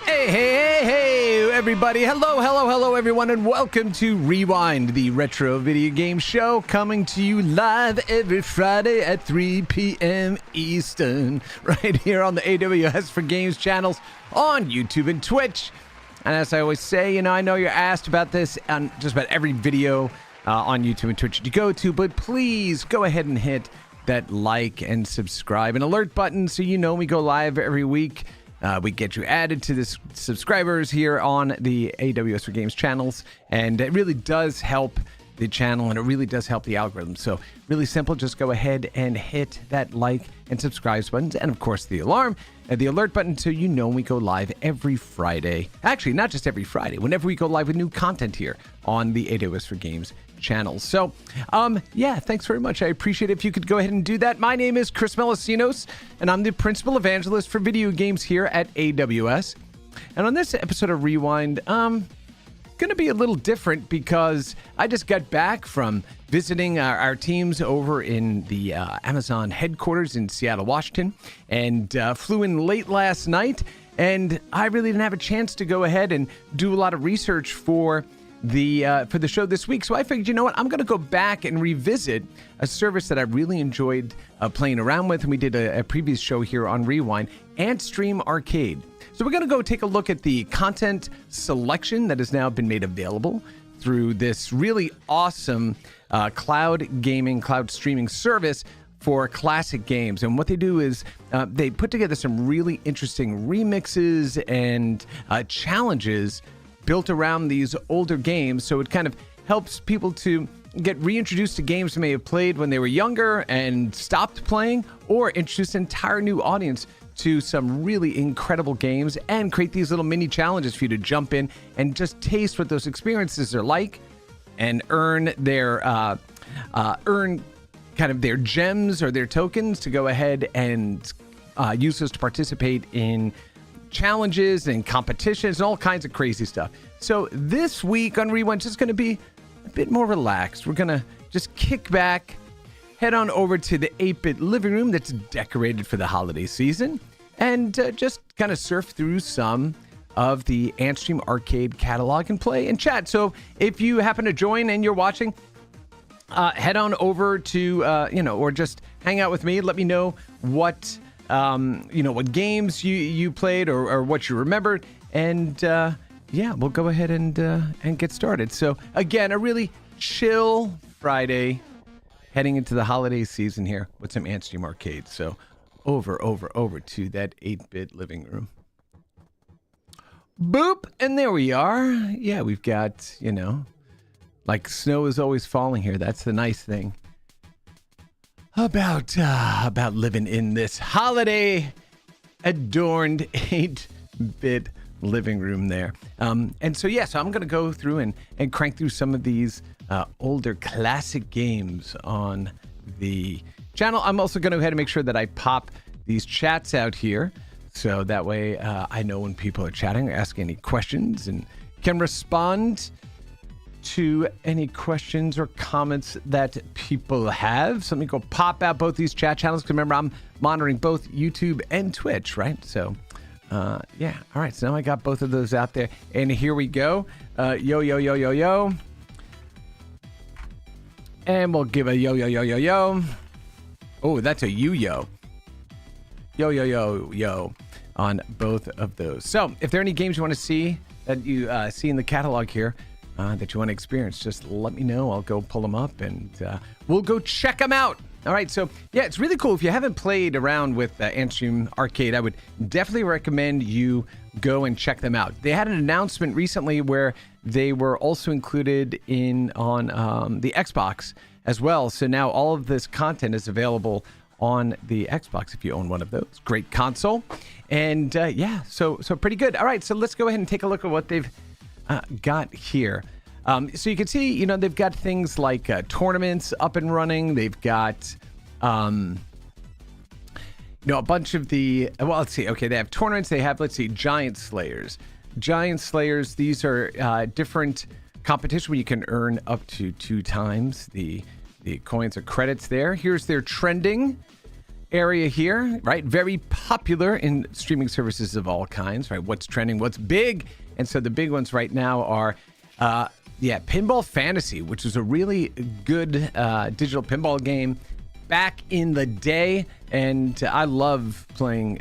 Hey, everybody. Hello, everyone, and welcome to Rewind, the retro video game show, coming to you live every Friday at 3 p.m. Eastern, right here on the AWS for Games channels on YouTube and Twitch. And as I always say, I know you're asked about this on just about every video on YouTube and Twitch that you go to, but please go ahead and hit that like and subscribe and alert button so you know we go live every week. We get you added to the subscribers here on the AWS for Games channels, and it really does help the channel, and it really does help the algorithm. So really simple, just go ahead and hit that like and subscribe buttons, and of course the alarm and the alert button so you know we go live every Friday. Actually, not just every Friday, whenever we go live with new content here on the AWS for Games channels. So, yeah, thanks very much. I appreciate it if you could go ahead and do that. My name is Chris Melissinos, and I'm the Principal Evangelist for Video Games here at AWS. And on this episode of Rewind, going to be a little different because I just got back from visiting our teams over in the Amazon headquarters in Seattle, Washington, and flew in late last night, and I really didn't have a chance to go ahead and do a lot of research for the show this week. So I figured, you know what, I'm going to go back and revisit a service that I really enjoyed playing around with, and we did a previous show here on Rewind, Antstrem Arcade. So we're going to go take a look at the content selection that has now been made available through this really awesome cloud gaming, cloud streaming service for classic games. And what they do is they put together some really interesting remixes and challenges built around these older games, so it kind of helps people to get reintroduced to games they may have played when they were younger and stopped playing, or introduce an entire new audience to some really incredible games and create these little mini challenges for you to jump in and just taste what those experiences are like and earn their kind of their gems or their tokens to go ahead and use those to participate in challenges and competitions and all kinds of crazy stuff. So this week on Rewind is just going to be a bit more relaxed. We're going to just kick back, head on over to the 8-bit living room that's decorated for the holiday season, and just kind of surf through some of the Antstream Arcade catalog and play and chat. So if you happen to join and you're watching, head on over to, or just hang out with me. Let me know what what games you played or what you remembered, and we'll go ahead and get started. So again, a really chill Friday, heading into the holiday season here with some Antstream Arcade. So over to that 8-bit living room. Boop, and there we are. Yeah, we've got like snow is always falling here. That's the nice thing about living in this holiday adorned 8-bit living room there. And so I'm going to go through and crank through some of these older classic games on the channel. I'm also going to go ahead and make sure that I pop these chats out here, so that way I know when people are chatting or asking any questions and can respond to any questions or comments that people have. So let me go pop out both these chat channels, because remember, I'm monitoring both YouTube and Twitch, right? So all right, so now I got both of those out there, and here we go. Yo, and we'll give a yo. Oh, that's a yo. Yo. on both of those. So if there are any games you want to see that you see in the catalog here that you want to experience, just let me know. I'll go pull them up and we'll go check them out. All right, so yeah, it's really cool. If you haven't played around with Antstrem Arcade, I would definitely recommend you go and check them out. They had an announcement recently where they were also included on the Xbox as well. So now all of this content is available on the Xbox if you own one of those. Great console. And yeah, so pretty good. All right, so let's go ahead and take a look at what they've got here. So you can see, you know, they've got things like tournaments up and running. They've got, you know, a bunch of the, well, let's see. Okay, they have tournaments. They have, let's see, Giant Slayers. Giant Slayers, these are different competition where you can earn up to 2 times the coins or credits there. Here's their trending area here, right? Very popular in streaming services of all kinds, right? What's trending, what's big. And so the big ones right now are, yeah, Pinball Fantasy, which is a really good digital pinball game back in the day. And I love playing,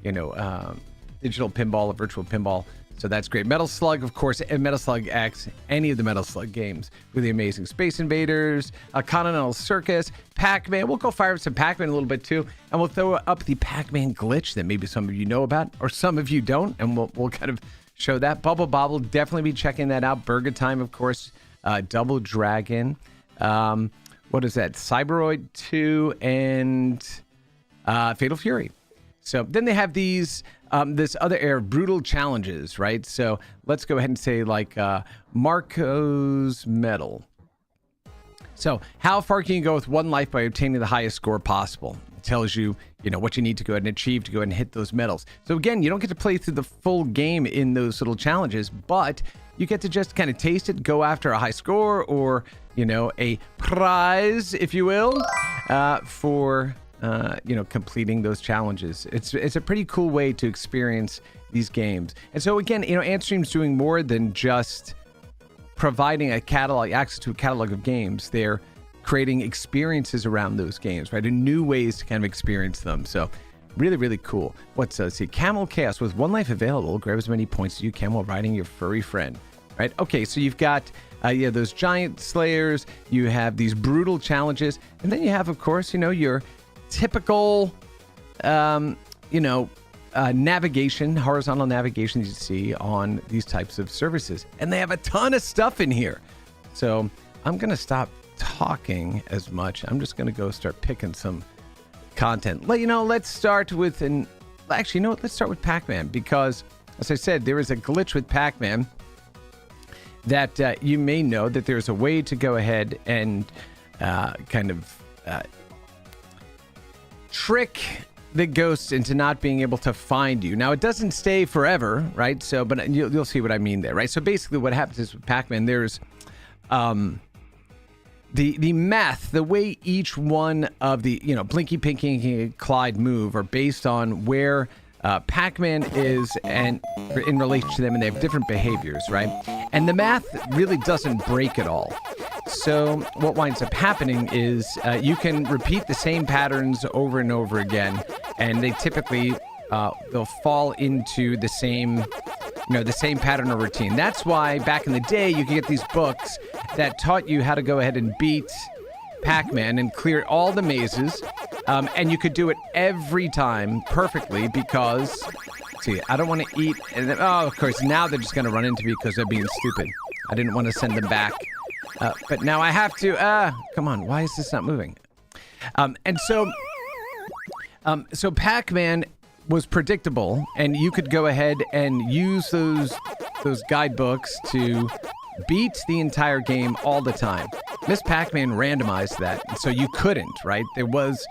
you know, digital pinball or virtual pinball. So that's great. Metal Slug, of course, and Metal Slug X, any of the Metal Slug games. Really amazing. Space Invaders, Continental Circus, Pac-Man. We'll go fire up some Pac-Man a little bit too. And we'll throw up the Pac-Man glitch that maybe some of you know about or some of you don't. And we'll kind of show that. Bubble Bobble, definitely be checking that out. Burger Time, of course. Double Dragon. What is that? Cyberoid 2 and Fatal Fury. So then they have these, this other area, brutal challenges, right? So let's go ahead and say like Marco's Medal. So how far can you go with one life by obtaining the highest score possible? It tells you, you know, what you need to go ahead and achieve to go ahead and hit those medals. So again, you don't get to play through the full game in those little challenges, but you get to just kind of taste it, go after a high score or, you know, a prize, if you will, for... you know, completing those challenges. It's a pretty cool way to experience these games. And so again, you know, Antstream's doing more than just providing a catalog, access to a catalog of games. They're creating experiences around those games, right? And new ways to kind of experience them. So really, really cool. Let's see, Camel Chaos. With one life available, grab as many points as you can while riding your furry friend, right? Okay, so you've got yeah, those Giant Slayers, you have these brutal challenges, and then you have, of course, you know, your typical, you know, navigation, horizontal navigation you see on these types of services. And they have a ton of stuff in here. So I'm going to stop talking as much. I'm just going to go start picking some content. You know, let's start with actually, you know what? Let's start with Pac-Man because, as I said, there is a glitch with Pac-Man that you may know that there's a way to go ahead and kind of trick the ghosts into not being able to find you. Now, it doesn't stay forever, right? So, but you'll see what I mean there, right? So basically what happens is with Pac-Man, there's the math, the way each one of the, you know, Blinky, Pinky, and Clyde move are based on where Pac-Man is and in relation to them, and they have different behaviors, right? And the math really doesn't break at all. So what winds up happening is you can repeat the same patterns over and over again, and they typically they'll fall into the same, you know, the same pattern or routine. That's why back in the day you could get these books that taught you how to go ahead and beat Pac-Man and clear all the mazes, and you could do it every time perfectly because, see, I don't want to eat, and then, oh, of course, now they're just going to run into me because they're being stupid. I didn't want to send them back. But now I have to, come on, why is this not moving? And so Pac-Man was predictable, and you could go ahead and use those guidebooks to beat the entire game all the time. Miss Pac-Man randomized that, so you couldn't, right? There was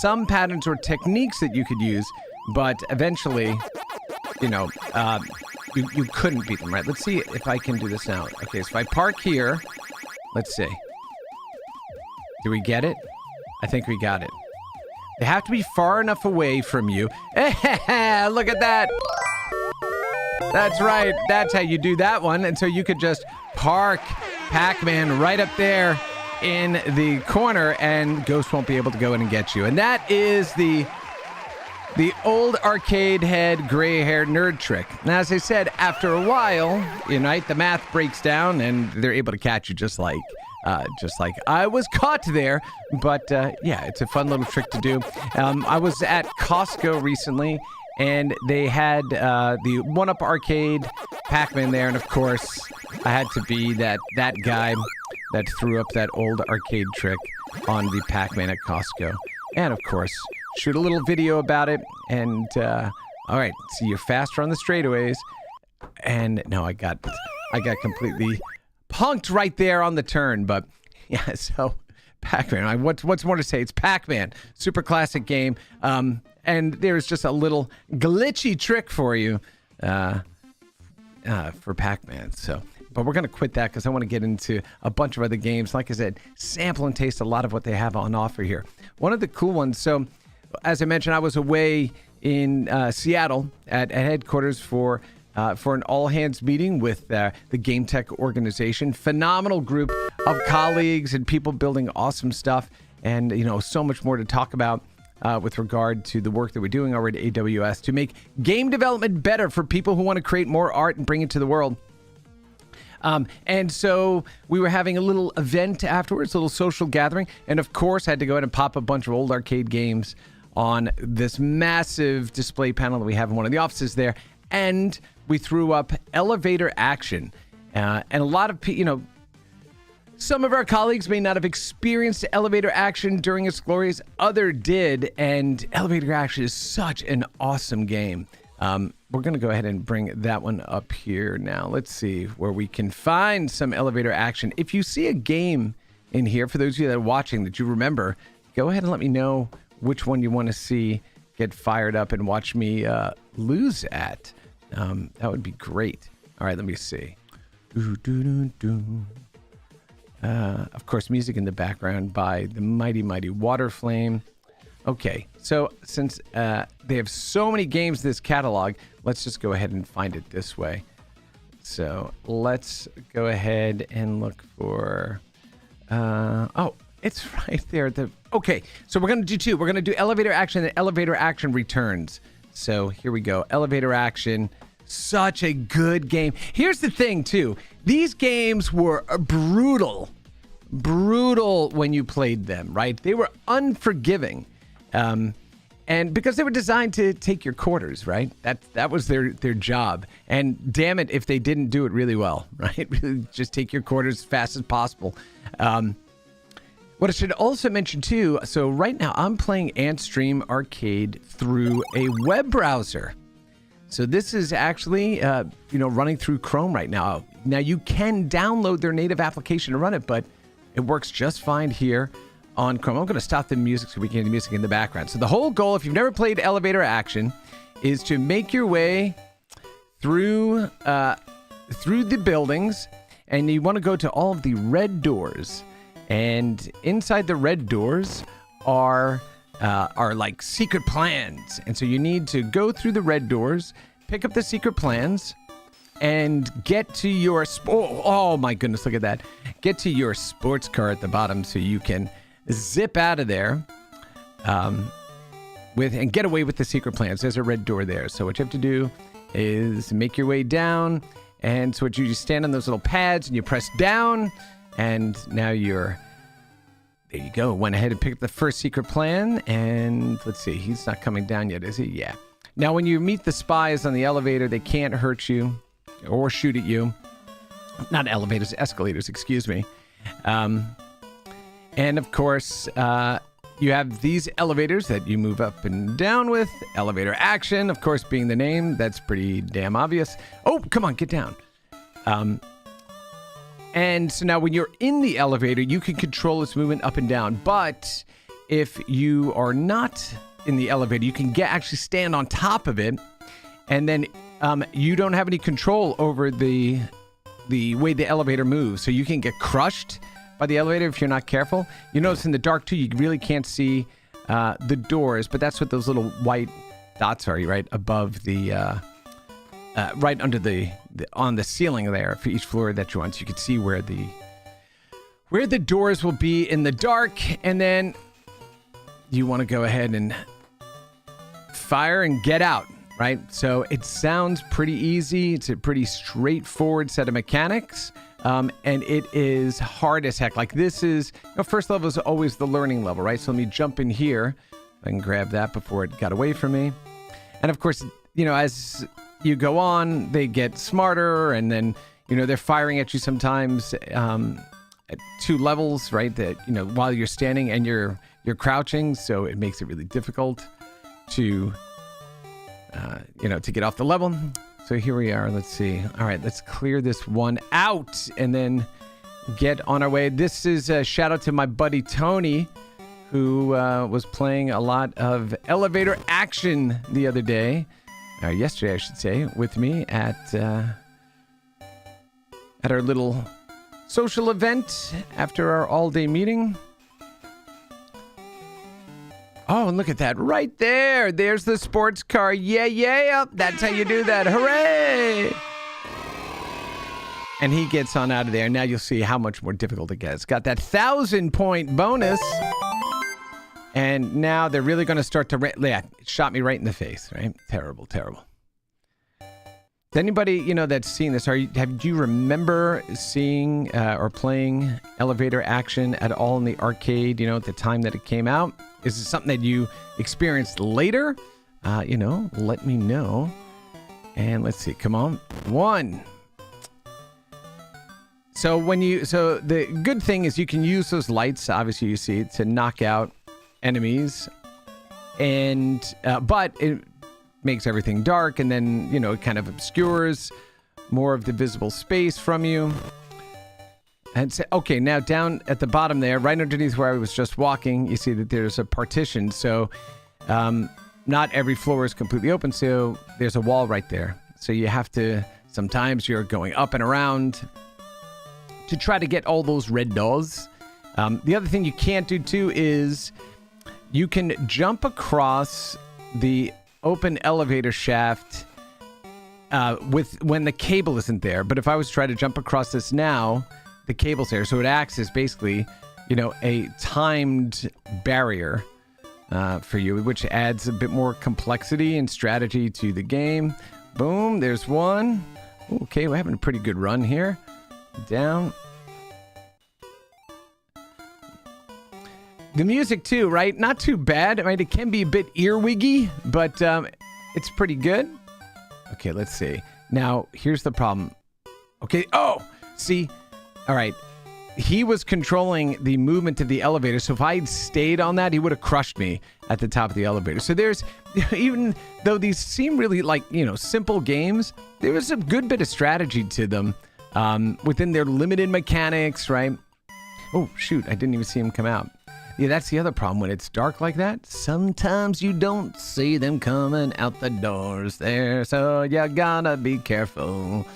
some patterns or techniques that you could use, but eventually, you know, you couldn't beat them, right? Let's see if I can do this now. Okay, so if I park here... Let's see. Do we get it? I think we got it. They have to be far enough away from you. Look at that. That's right. That's how you do that one. And so you could just park Pac-Man right up there in the corner and Ghost won't be able to go in and get you. And that is the The old arcade head, gray-haired nerd trick. Now, as I said, after a while, the math breaks down and they're able to catch you just like I was caught there. But yeah, it's a fun little trick to do. I was at Costco recently, and they had the one-up arcade Pac-Man there, and of course, I had to be that guy that threw up that old arcade trick on the Pac-Man at Costco. And of course, shoot a little video about it, and all right, see, you're faster on the straightaways. And no, I got completely punked right there on the turn. But yeah, so Pac-Man, what's more to say? It's Pac-Man, super classic game. And there's just a little glitchy trick for you for Pac-Man. So, but we're going to quit that because I want to get into a bunch of other games. Like I said, sample and taste a lot of what they have on offer here. One of the cool ones, so as I mentioned, I was away in Seattle at headquarters for an all-hands meeting with the Game Tech organization. Phenomenal group of colleagues and people building awesome stuff, and so much more to talk about with regard to the work that we're doing over at AWS to make game development better for people who want to create more art and bring it to the world. And so we were having a little event afterwards, a little social gathering, and of course I had to go ahead and pop a bunch of old arcade games on this massive display panel that we have in one of the offices there, and we threw up elevator action. And a lot of people, some of our colleagues may not have experienced elevator action during its glories. Other did, and elevator action is such an awesome game. We're going to go ahead and bring that one up here now. Let's see where we can find some elevator action. If you see a game in here, for those of you that are watching that you remember, go ahead and let me know which one you want to see get fired up and watch me lose at. That would be great. All right, let me see. Of course, music in the background by the mighty, mighty Waterflame. Okay, so since they have so many games in this catalog, let's just go ahead and find it this way. So let's go ahead and look for... oh, it's right there. Okay, so we're going to do two. We're going to do elevator action and elevator action returns. So here we go. Elevator action. Such a good game. Here's the thing, too. These games were brutal. Brutal when you played them, right? They were unforgiving. And because they were designed to take your quarters, right? That was their job. And damn it if they didn't do it really well, right? Really just take your quarters as fast as possible. What I should also mention too, so right now I'm playing Antstrem Arcade through a web browser. So this is actually, running through Chrome right now. Now you can download their native application to run it, but it works just fine here on Chrome. I'm going to stop the music so we can hear the music in the background. So the whole goal, if you've never played elevator action, is to make your way through the buildings, and you want to go to all of the red doors. And inside the red doors are like secret plans. And so you need to go through the red doors, pick up the secret plans, and get to your... Oh my goodness, look at that. Get to your sports car at the bottom so you can zip out of there and get away with the secret plans. There's a red door there. So what you have to do is make your way down. And so what you stand on those little pads and you press down. And now there you go. Went ahead and picked up the first secret plan. And let's see, he's not coming down yet, is he? Yeah. Now, when you meet the spies on the elevator, they can't hurt you or shoot at you. Not elevators, escalators, excuse me. And of course, you have these elevators that you move up and down with. Elevator action, of course, being the name. That's pretty damn obvious. Oh, come on, get down. And so now when you're in the elevator, you can control its movement up and down. But if you are not in the elevator, you can actually stand on top of it. And then you don't have any control over the way the elevator moves. So you can get crushed by the elevator if you're not careful. You notice in the dark, too, you really can't see the doors. But that's what those little white dots are, right? Above the... right under on the ceiling there for each floor that you're on, so you can see where the doors will be in the dark. And then you want to go ahead and fire and get out, right? So it sounds pretty easy. It's a pretty straightforward set of mechanics. And it is hard as heck. Like this is, first level is always the learning level, right? So let me jump in here. I can grab that before it got away from me. And of course, as you go on, they get smarter, and then, they're firing at you sometimes at 2 levels, right? That, while you're standing and you're crouching. So it makes it really difficult to, to get off the level. So here we are. Let's see. All right, let's clear this one out and then get on our way. This is a shout out to my buddy Tony, who was playing a lot of elevator action the other day, or yesterday, I should say, with me at our little social event after our all-day meeting. Oh, and look at that right there. There's the sports car. Yeah, yeah. That's how you do that. Hooray! And he gets on out of there. Now you'll see how much more difficult it gets. Got that 1,000-point bonus. And now they're really going to start to... Yeah, it shot me right in the face, right? Terrible, terrible. Does anybody, that's seen this, do you remember seeing or playing elevator action at all in the arcade, at the time that it came out? Is it something that you experienced later? Let me know. And let's see. Come on. 1. So the good thing is you can use those lights, obviously you see, to knock out enemies. And but it makes everything dark, and then, it kind of obscures more of the visible space from you. And say, okay, now down at the bottom there, right underneath where I was just walking, you see that there's a partition. So not every floor is completely open, so there's a wall right there. So you have to, sometimes you're going up and around to try to get all those red doors. The other thing you can't do too is you can jump across the open elevator shaft when the cable isn't there. But if I was to try to jump across this now, the cable's there, so it acts as basically, a timed barrier for you, which adds a bit more complexity and strategy to the game. Boom, there's one. Okay, we're having a pretty good run here. Down. The music too, right? Not too bad. I mean, it can be a bit earwiggy, but it's pretty good. Okay, let's see. Now, here's the problem. Okay, see... All right, he was controlling the movement of the elevator, so if I had stayed on that, he would have crushed me at the top of the elevator. So there's, even though these seem really like, simple games, there was a good bit of strategy to them within their limited mechanics, right? Oh, shoot, I didn't even see him come out. Yeah, that's the other problem when it's dark like that. Sometimes you don't see them coming out the doors there, so you gotta be careful.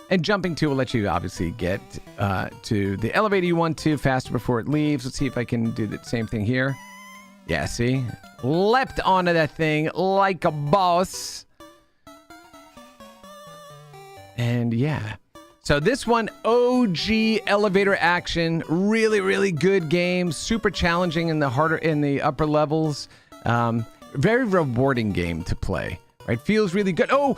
And jumping to will let you obviously get to the elevator you want to faster before it leaves. Let's see if I can do the same thing here. Yeah, see? Leapt onto that thing like a boss. And yeah. So this one, OG elevator action, really, really good game. Super challenging in the upper levels. Very rewarding game to play. Right, feels really good. Oh,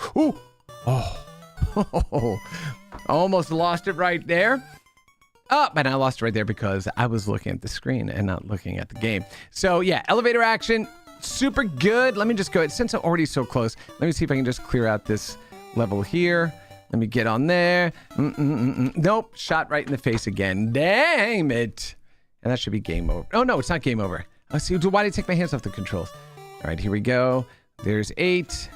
almost lost it right there. And I lost it right there because I was looking at the screen and not looking at the game. So yeah, elevator action, super good. Let me just go ahead, since I'm already so close, let me see if I can just clear out this level here. Let me get on there. Nope, shot right in the face again. Damn it. And that should be game over. Oh no, it's not game over. Let's see, why did I take my hands off the controls? All right, here we go. There's 8.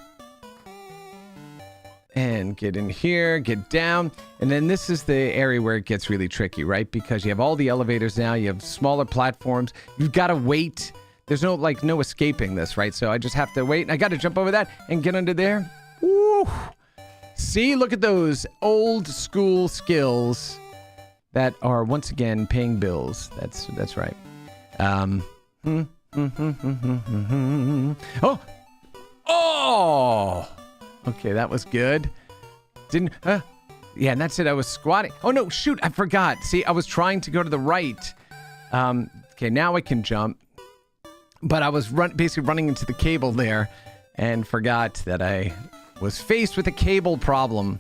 And get in here, get down. And then this is the area where it gets really tricky, right? Because you have all the elevators now, you have smaller platforms. You've got to wait. There's no escaping this, right? So I just have to wait. And I got to jump over that and get under there. Woo! See, look at those old school skills that are once again paying bills. That's right. Oh! Okay, that was good. Yeah, and that's it. I was squatting. Oh, no, shoot, I forgot. See, I was trying to go to the right. Okay, now I can jump. But I was basically running into the cable there and forgot that I was faced with a cable problem.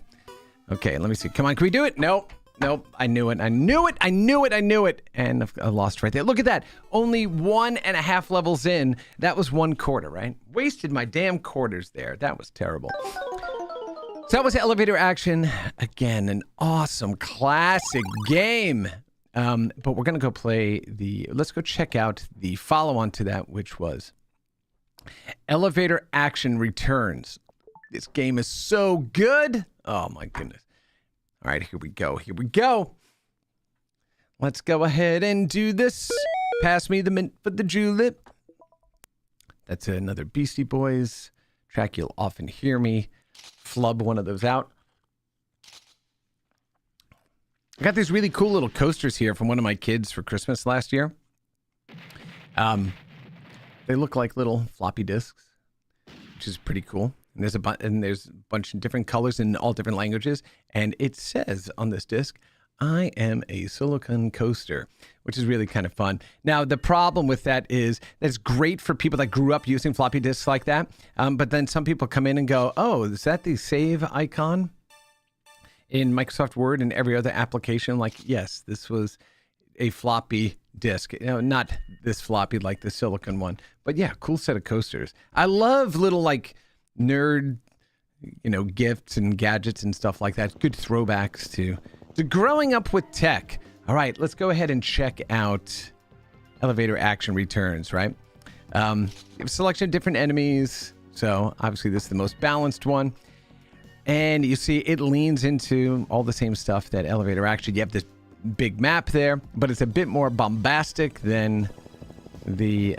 Okay, let me see. Come on, can we do it? Nope. Nope. I knew it. I knew it. I knew it. I knew it. And I lost right there. Look at that. Only 1.5 levels in. That was 1 quarter, right? Wasted my damn quarters there. That was terrible. So that was Elevator Action. Again, an awesome classic game. But we're going to go play let's go check out the follow-on to that, which was Elevator Action Returns. This game is so good. Oh, my goodness. All right, here we go. Here we go. Let's go ahead and do this. Pass me the mint for the julep. That's another Beastie Boys track. You'll often hear me flub one of those out. I got these really cool little coasters here from one of my kids for Christmas last year. They look like little floppy disks, which is pretty cool. And there's a bunch of different colors in all different languages. And it says on this disc, I am a silicon coaster, which is really kind of fun. Now, the problem with that is that's great for people that grew up using floppy disks like that. But then some people come in and go, oh, is that the save icon in Microsoft Word and every other application? Like, yes, this was a floppy disk. You know, not this floppy like the silicon one. But yeah, cool set of coasters. I love little like nerd, gifts and gadgets and stuff like that. Good throwbacks to growing up with tech. All right, let's go ahead and check out Elevator Action Returns, right? You have a selection of different enemies. So obviously this is the most balanced one. And you see it leans into all the same stuff that Elevator Action. You have this big map there, but it's a bit more bombastic than the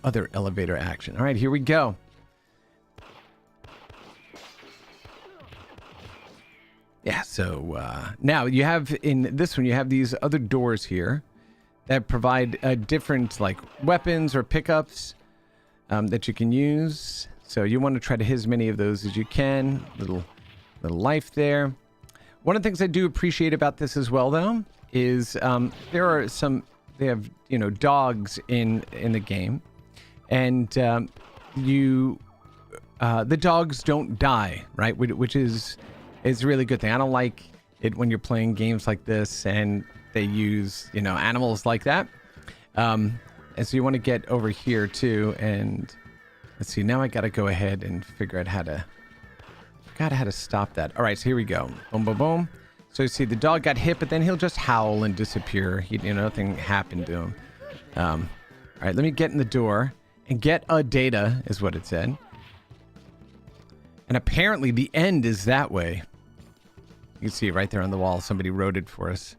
other Elevator Action. All right, here we go. Yeah, so now you have in this one, you have these other doors here that provide different like weapons or pickups that you can use. So you want to try to hit as many of those as you can. Little life there. One of the things I do appreciate about this as well, though, is they have dogs in the game, and the dogs don't die, right? Which is a really good thing. I don't like it when you're playing games like this and they use animals like that. And so you want to get over here too, and let's see. Now I got to go ahead and figure out how to stop that. All right, so here we go. Boom, boom, boom. So you see the dog got hit, but then he'll just howl and disappear. Nothing happened to him. All right, let me get in the door and get a data is what it said. And apparently the end is that way. You can see it right there on the wall. Somebody wrote it for us.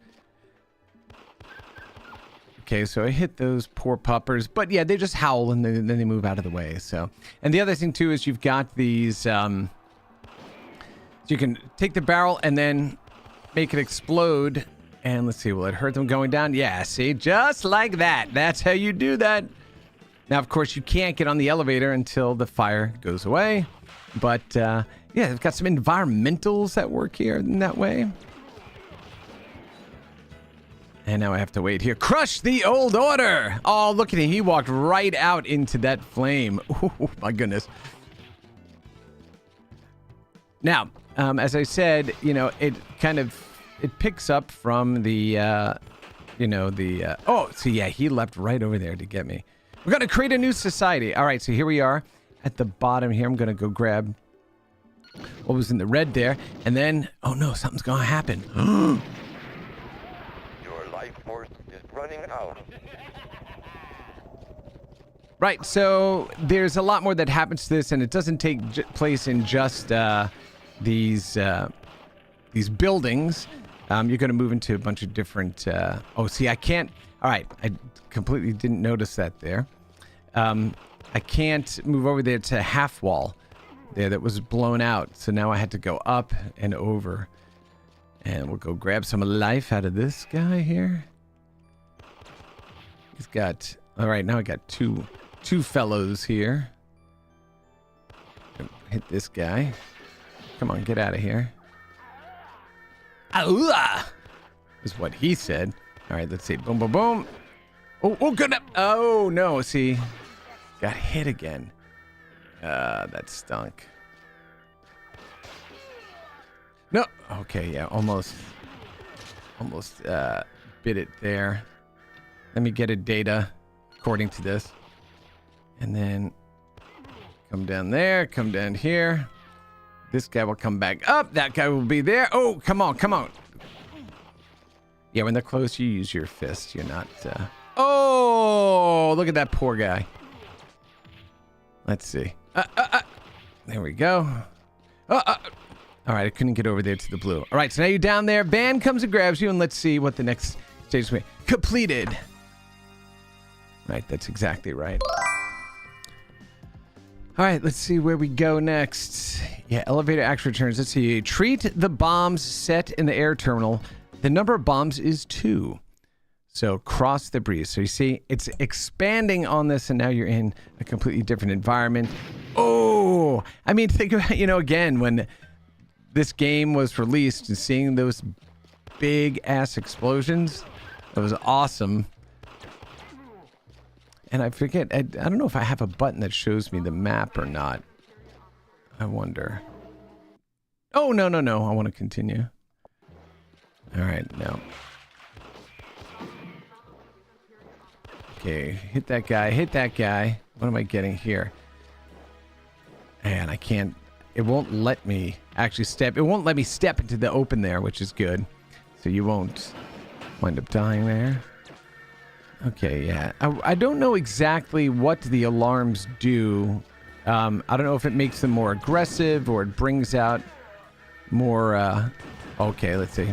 Okay, so I hit those poor puppers. But yeah, they just howl and then they move out of the way. So, and the other thing too is you've got these... you can take the barrel and then make it explode. And let's see, will it hurt them going down? Yeah, see, just like that. That's how you do that. Now, of course, you can't get on the elevator until the fire goes away. But, yeah, they've got some environmentals that work here in that way. And now I have to wait here. Crush the old order! Oh, look at him. He walked right out into that flame. Oh, my goodness. Now, as I said, it picks up from the, oh, so yeah, he left right over there to get me. We're going to create a new society. All right, so here we are at the bottom here. I'm going to go grab what was in the red there. And then, oh no, something's going to happen. Your life force is running out. Right, so there's a lot more that happens to this, and it doesn't take place in just these buildings. You're going to move into a bunch of different... oh, see, I can't... All right, I completely didn't notice that there. I can't move over there to half wall there that was blown out. So now I had to go up and over. And we'll go grab some life out of this guy here. He's got... All right, now I got two fellows here. Hit this guy. Come on, get out of here. Ah! is what he said. All right, let's see. Boom, boom, boom. Oh, good. Oh, no. See, got hit again. That stunk. No. Okay, yeah, almost bit it there. Let me get a data according to this. And then come down there, come down here. This guy will come back up. That guy will be there. Oh, come on, come on. Yeah, when they're close, you use your fist. You're not... Oh, look at that poor guy. Let's see. There we go. All right, I couldn't get over there to the blue. All right, so now you're down there. Van comes and grabs you, and let's see what the next stage is. Completed. Right, that's exactly right. All right, let's see where we go next. Yeah, elevator action returns. Let's see. Treat the bombs set in the air terminal. The number of bombs is 2. So cross the breeze. So you see, it's expanding on this, and now you're in a completely different environment. Oh, I mean, think about, again, when this game was released and seeing those big ass explosions, that was awesome. And I forget, I don't know if I have a button that shows me the map or not. I wonder. Oh, no. I want to continue. All right, no. Okay, hit that guy. What am I getting here? And I can't, it won't let me actually step. It won't let me step into the open there, which is good. So you won't wind up dying there. Okay, yeah. I don't know exactly what the alarms do. I don't know if it makes them more aggressive or it brings out more... Okay, let's see.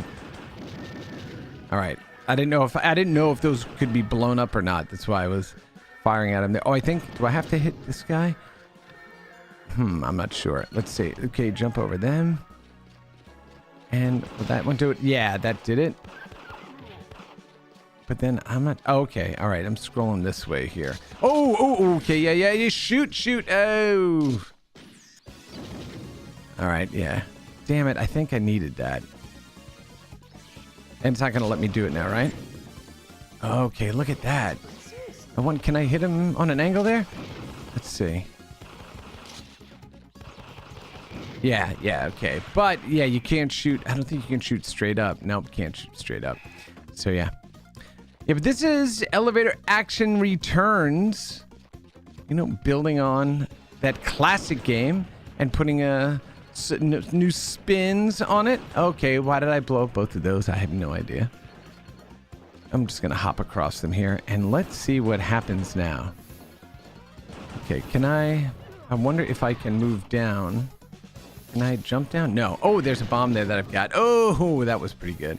All right. I didn't know if those could be blown up or not. That's why I was firing at him there. Oh, I think... Do I have to hit this guy? I'm not sure. Let's see. Okay, jump over them. And will that one do it? Yeah, that did it. But then I'm not... Okay, all right. I'm scrolling this way here. Oh, okay. Yeah. Shoot. Oh. All right, yeah. Damn it. I think I needed that. And it's not going to let me do it now, right? Okay, look at that. Can I hit him on an angle there? Let's see. Yeah, okay. But, yeah, you can't shoot. I don't think you can shoot straight up. Nope, can't shoot straight up. So, yeah. Yeah, but this is Elevator Action Returns. Building on that classic game and putting new spins on it. Okay, why did I blow up both of those? I have no idea. I'm just going to hop across them here, and let's see what happens now. Okay, I wonder if I can move down. Can I jump down? No. Oh, there's a bomb there that I've got. Oh, that was pretty good.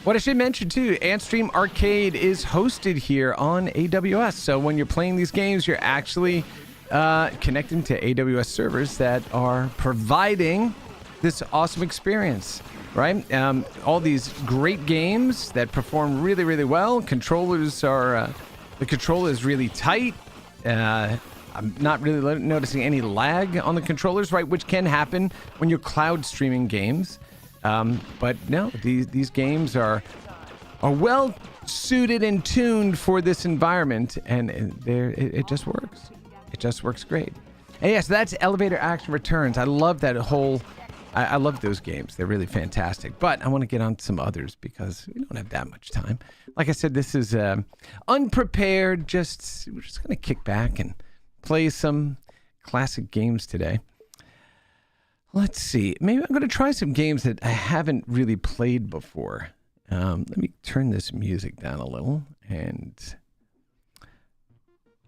What I should mention too, Antstrem Arcade is hosted here on AWS. So when you're playing these games, you're actually connecting to AWS servers that are providing this awesome experience, right? All these great games that perform really, really well. Controllers are, the controller is really tight. I'm not really noticing any lag on the controllers, right? Which can happen when you're cloud streaming games. But no, these games are well suited and tuned for this environment, and it just works. It just works great. And yes, that's Elevator Action Returns. I love that whole. I love those games. They're really fantastic. But I want to get on to some others because we don't have that much time. Like I said, this is unprepared. We're just gonna kick back and play some classic games today. Let's see. Maybe I'm going to try some games that I haven't really played before. Let me turn this music down a little and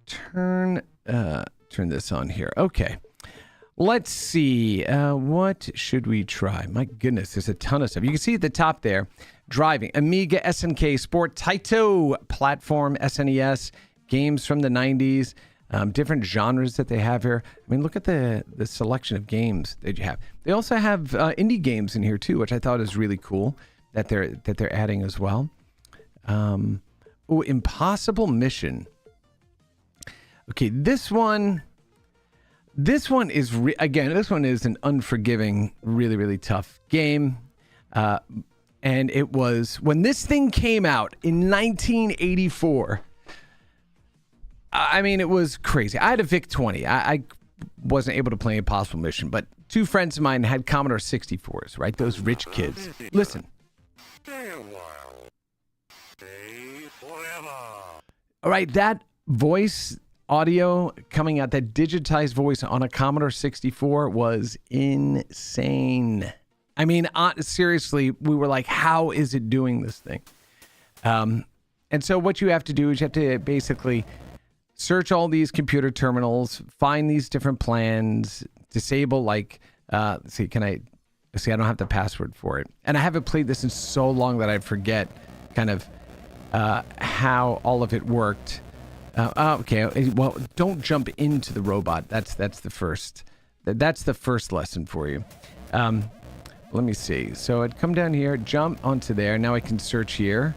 turn this on here. Okay. Let's see. What should we try? My goodness, there's a ton of stuff. You can see at the top there, driving, Amiga, SNK, Sport, Taito, Platform, SNES, games from the 90s. Different genres that they have here. I mean, look at the selection of games that you have. They also have indie games in here too, which I thought is really cool that they're adding as well. Impossible Mission. Okay, this one This one is, this one is an unforgiving, really, really tough game. And it was, when this thing came out in 1984, I mean, it was crazy. I had a VIC-20. I wasn't able to play Impossible Mission, but two friends of mine had Commodore 64s, right? Those rich kids. Listen. All right, that voice audio coming out, that digitized voice on a Commodore 64 was insane. I mean, seriously, we were like, how is it doing this thing? And so what you have to do is you have to basically search all these computer terminals, find these different plans, disable I don't have the password for it. And I haven't played this in so long that I forget kind of how all of it worked. Okay, well, don't jump into the robot. That's the first lesson for you. Let me see. So I'd come down here, jump onto there. Now I can search here.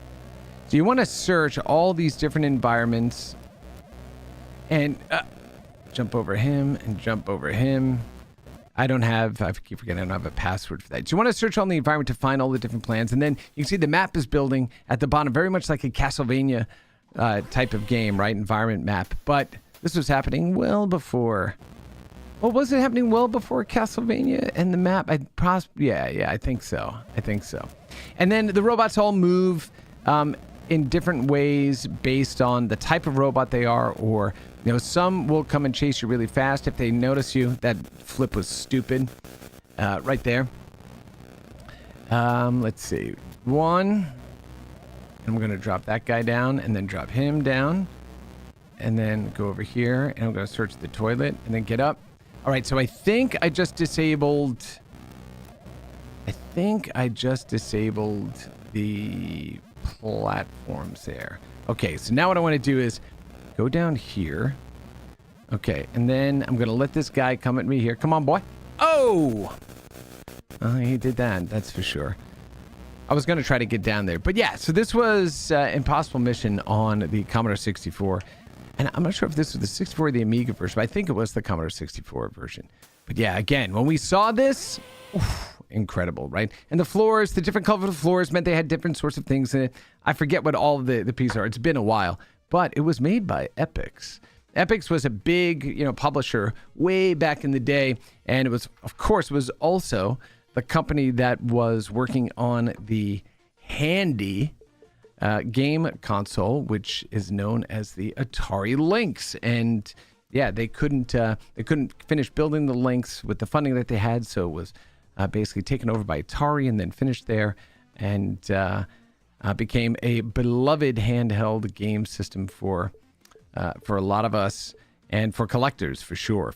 So you want to search all these different environments and jump over him and jump over him. I keep forgetting I don't have a password for that. So you want to search on the environment to find all the different plans. And then you can see the map is building at the bottom, very much like a Castlevania type of game, right? Environment map. But this was happening well before. Well, was it happening well before Castlevania and the map? Yeah, I think so. And then the robots all move in different ways based on the type of robot they are, or some will come and chase you really fast if they notice you. That flip was stupid. Right there. Let's see. One. I'm going to drop that guy down and then drop him down. And then go over here and I'm going to search the toilet and then get up. All right, so I think I just disabled the platforms there. Okay, so now what I want to do is go down here. Okay, and then I'm going to let this guy come at me here. Come on, boy. Oh, he did that. That's for sure. I was going to try to get down there. But yeah, so this was Impossible Mission on the Commodore 64. And I'm not sure if this was the 64 or the Amiga version, but I think it was the Commodore 64 version. But yeah, again, when we saw this, incredible, right? And the floors, the different colorful floors meant they had different sorts of things in it. I forget what all of the pieces are. It's been a while. But it was made by Epix. Epix was a big, publisher way back in the day. And it was, of course, also the company that was working on the Handy game console, which is known as the Atari Lynx. And yeah, they couldn't finish building the Lynx with the funding that they had, so it was basically taken over by Atari and then finished there, and became a beloved handheld game system for a lot of us and for collectors, for sure.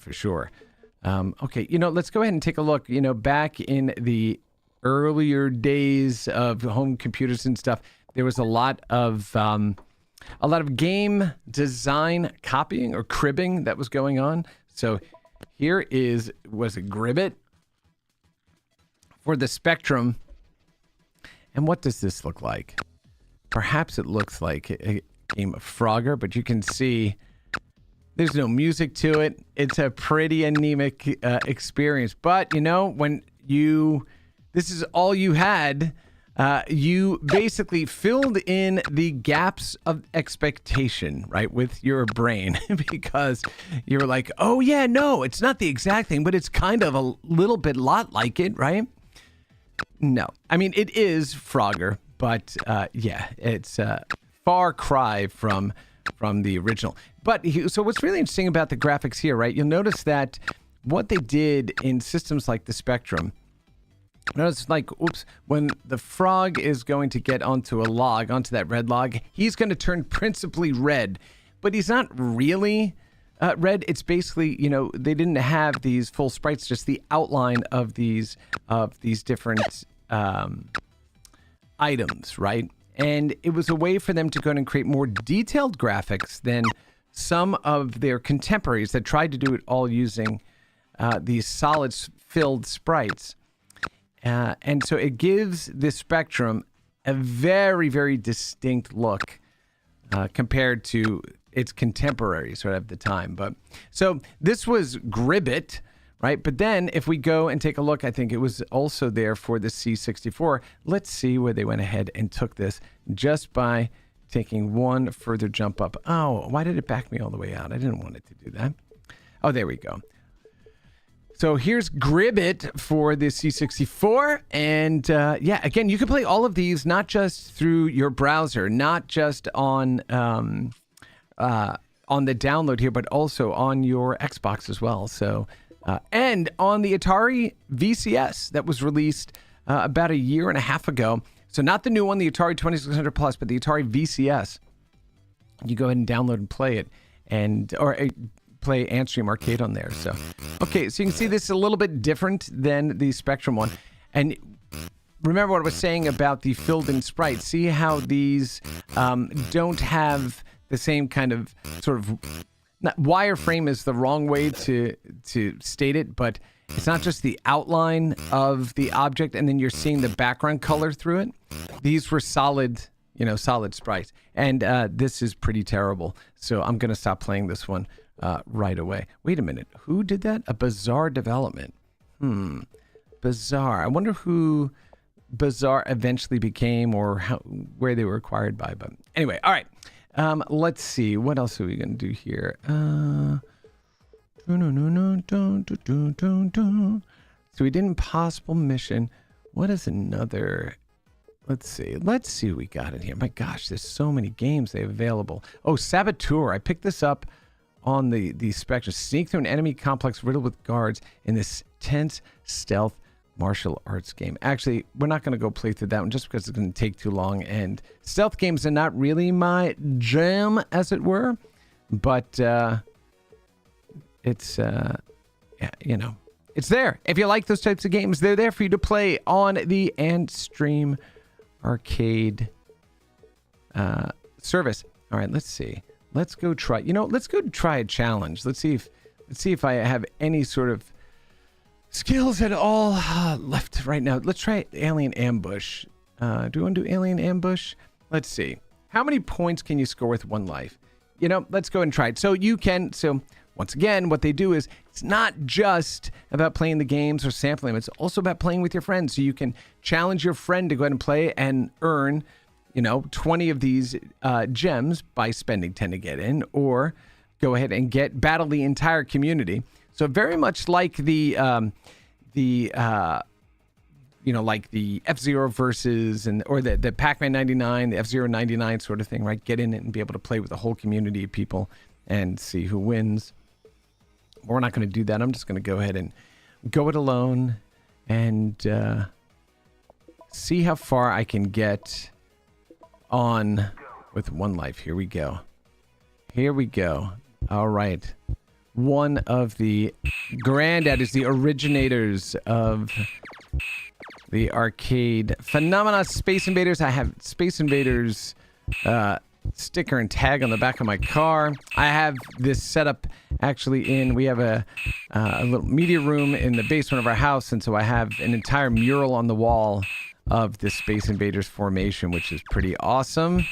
Okay, let's go ahead and take a look. Back in the earlier days of home computers and stuff, there was a lot of game design copying or cribbing that was going on. So here was a Gribbet for the Spectrum. And what does this look like? Perhaps it looks like a game of Frogger, but you can see there's no music to it. It's a pretty anemic experience. But, when this is all you had, you basically filled in the gaps of expectation, right, with your brain, because you were like, oh, yeah, no, it's not the exact thing, but it's kind of a little bit lot like it, right? No. I mean, it is Frogger, but yeah, it's a far cry from the original. But so what's really interesting about the graphics here, right, you'll notice that what they did in systems like the Spectrum, notice when the frog is going to get onto that red log, he's going to turn principally red, but he's not really red. It's basically, they didn't have these full sprites, just the outline of these different items, right? And it was a way for them to go and create more detailed graphics than some of their contemporaries that tried to do it all using these solid filled sprites. And so it gives the Spectrum a very, very distinct look compared to its contemporary sort of at the time. But so this was Gribbet, right? But then if we go and take a look, I think it was also there for the C64. Let's see where they went ahead and took this just by taking one further jump up. Oh, why did it back me all the way out? I didn't want it to do that. Oh, there we go. So here's Gribbet for the C64. And yeah, again, you can play all of these, not just through your browser, not just on the download here, but also on your Xbox as well. So, and on the Atari VCS that was released about a year and a half ago. So not the new one, the Atari 2600 Plus, but the Atari VCS. You go ahead and download and play it, or play Antstrem Arcade on there. So, okay, so you can see this is a little bit different than the Spectrum one. And remember what I was saying about the filled-in sprites. See how these don't have the same kind of sort of... wireframe is the wrong way to state it, but it's not just the outline of the object and then you're seeing the background color through it. These were solid, solid sprites. And this is pretty terrible. So I'm going to stop playing this one right away. Wait a minute. Who did that? A Bizarre development. Bizarre. I wonder who Bizarre eventually became or where they were acquired by. But anyway, all right. Let's see. What else are we going to do here? So we did Impossible Mission. What is another? Let's see. Let's see what we got in here. My gosh, there's so many games they have available. Oh, Saboteur. I picked this up on the Spectrum. Sneak through an enemy complex riddled with guards in this tense stealth martial arts game. Actually, we're not going to go play through that one just because it's going to take too long. And stealth games are not really my jam, as it were. But it's, it's there. If you like those types of games, they're there for you to play on the Antstream Arcade service. All right, let's see. Let's go try. Let's go try a challenge. Let's see if I have any sort of skills at all left right now. Let's try Alien Ambush. Do you want to do Alien Ambush? Let's see. How many points can you score with one life? Let's go and try it. So once again, what they do is it's not just about playing the games or sampling them. It's also about playing with your friends. So you can challenge your friend to go ahead and play and earn, 20 of these gems by spending 10 to get in, or go ahead and battle the entire community. So very much like the F-Zero versus or the Pac-Man 99, the F-Zero 99 sort of thing, right? Get in it and be able to play with a whole community of people and see who wins. We're not going to do that. I'm just going to go ahead and go it alone and see how far I can get on with one life. Here we go. All right. One of the granddaddies, the originators of the arcade phenomena, Space Invaders. I have Space Invaders sticker and tag on the back of my car. I have this set up actually we have a little media room in the basement of our house, and so I have an entire mural on the wall of the Space Invaders formation, which is pretty awesome.